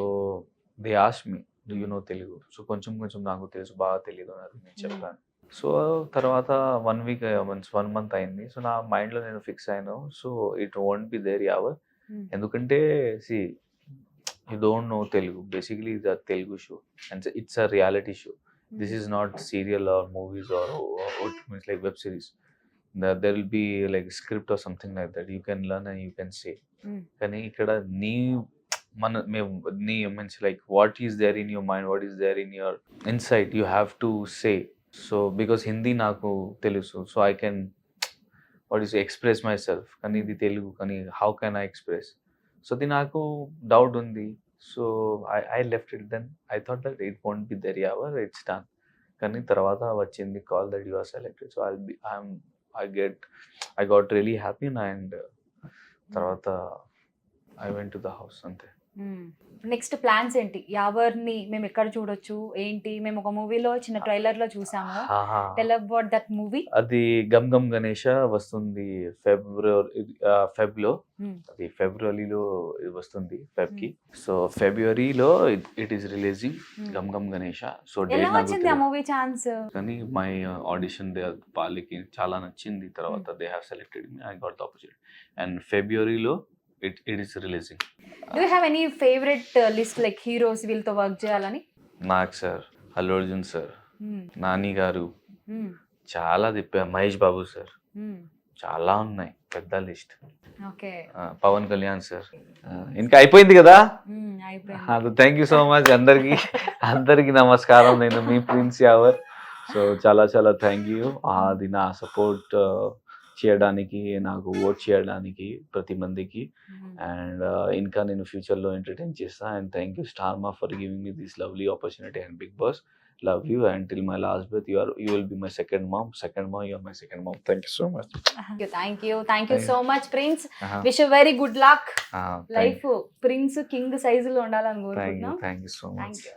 they ask me do you know Telugu? So కొంచెం కొంచెం నాకు తెలుసు, బాగా తెలియదు అన్నారు. నేను చెప్పాను. సో తర్వాత 1 వీక్ 1 మంత్ అయింది. సో నా మైండ్లో నేను ఫిక్స్ అయ్యాను. So it won't be there your. ఎందుకంటే see you don't know Telugu. Basically ఇది Telugu show and it's a reality show. This is not serial or movies or means like web series. There will be like script or something like that. You can learn and you can say. కానీ ఇక్కడ నీ means like what is there in your mind, what is there in your insight, you have to say. So because Hindi నాకు తెలుసు, so I can what is express myself. కానీ ఇది తెలుగు, కానీ how can I express? So అది నాకు doubt ఉంది. So I left it. Then I thought that it won't be there ever, it's done. కానీ తర్వాత వచ్చింది call that you are selected. So I got really happy and తర్వాత I went to the house అంతే. Next plans ఏంటి? యావర్ని మేము ఎక్కడ చూడొచ్చు ఏంటి? మేము ఒక మూవీలో చిన్న ట్రైలర్ లో చూసాము. Tell about that movie. అది గమ్ గమ్ గణేష వస్తుంది ఫెబ్లో. అది ఫిబ్రవరిలో వస్తుంది, ఫెబ్కి. సో ఫిబ్రవరిలో it is releasing Gam Gam Ganesha. So ఎలా వచ్చింది ఆ మూవీ ఛాన్స్? కానీ మై ఆడిషన్ వాళ్ళకి చాలా నచ్చింది. తర్వాత they have selected me. I got the opportunity and ఫిబ్రవరిలో it is releasing. Do you have any favorite list like heroes వీళ్ళతో వర్క్ చేయాలని? నాగ్ సార్, అల్లు అర్జున్ సార్, నాని గారు, చాలా తిప్పా. మహేష్ బాబు సార్, చాలా ఉన్నాయి, పెద్ద list. Okay. Pawan Kalyan sir. ఇంకా అయిపోయింది కదా. అయిపోయింది. థ్యాంక్ యూ సో మచ్ అందరికి నమస్కారం. నేను మీ ప్రిన్స్ యావర్. సో చాలా చాలా థ్యాంక్ యూ. అది నా సపోర్ట్ చేయడానికి, నాకు ఓట్ చేయడానికి ప్రతి మందికి. అండ్ ఇంకా నేను ఫ్యూచర్లో ఎంటర్టైన్ చేస్తాను. And thank you Star Maa for giving me this lovely opportunity and Bigg Boss. Love you and till my last breath. You will be my second mom. You are my second mom. Thank you so much. Thank you so much, Prince. Wish you very good luck. Thank Life Prince king size లో ఉండాలని కోరుకుంటున్నాం. you so much. Thank you.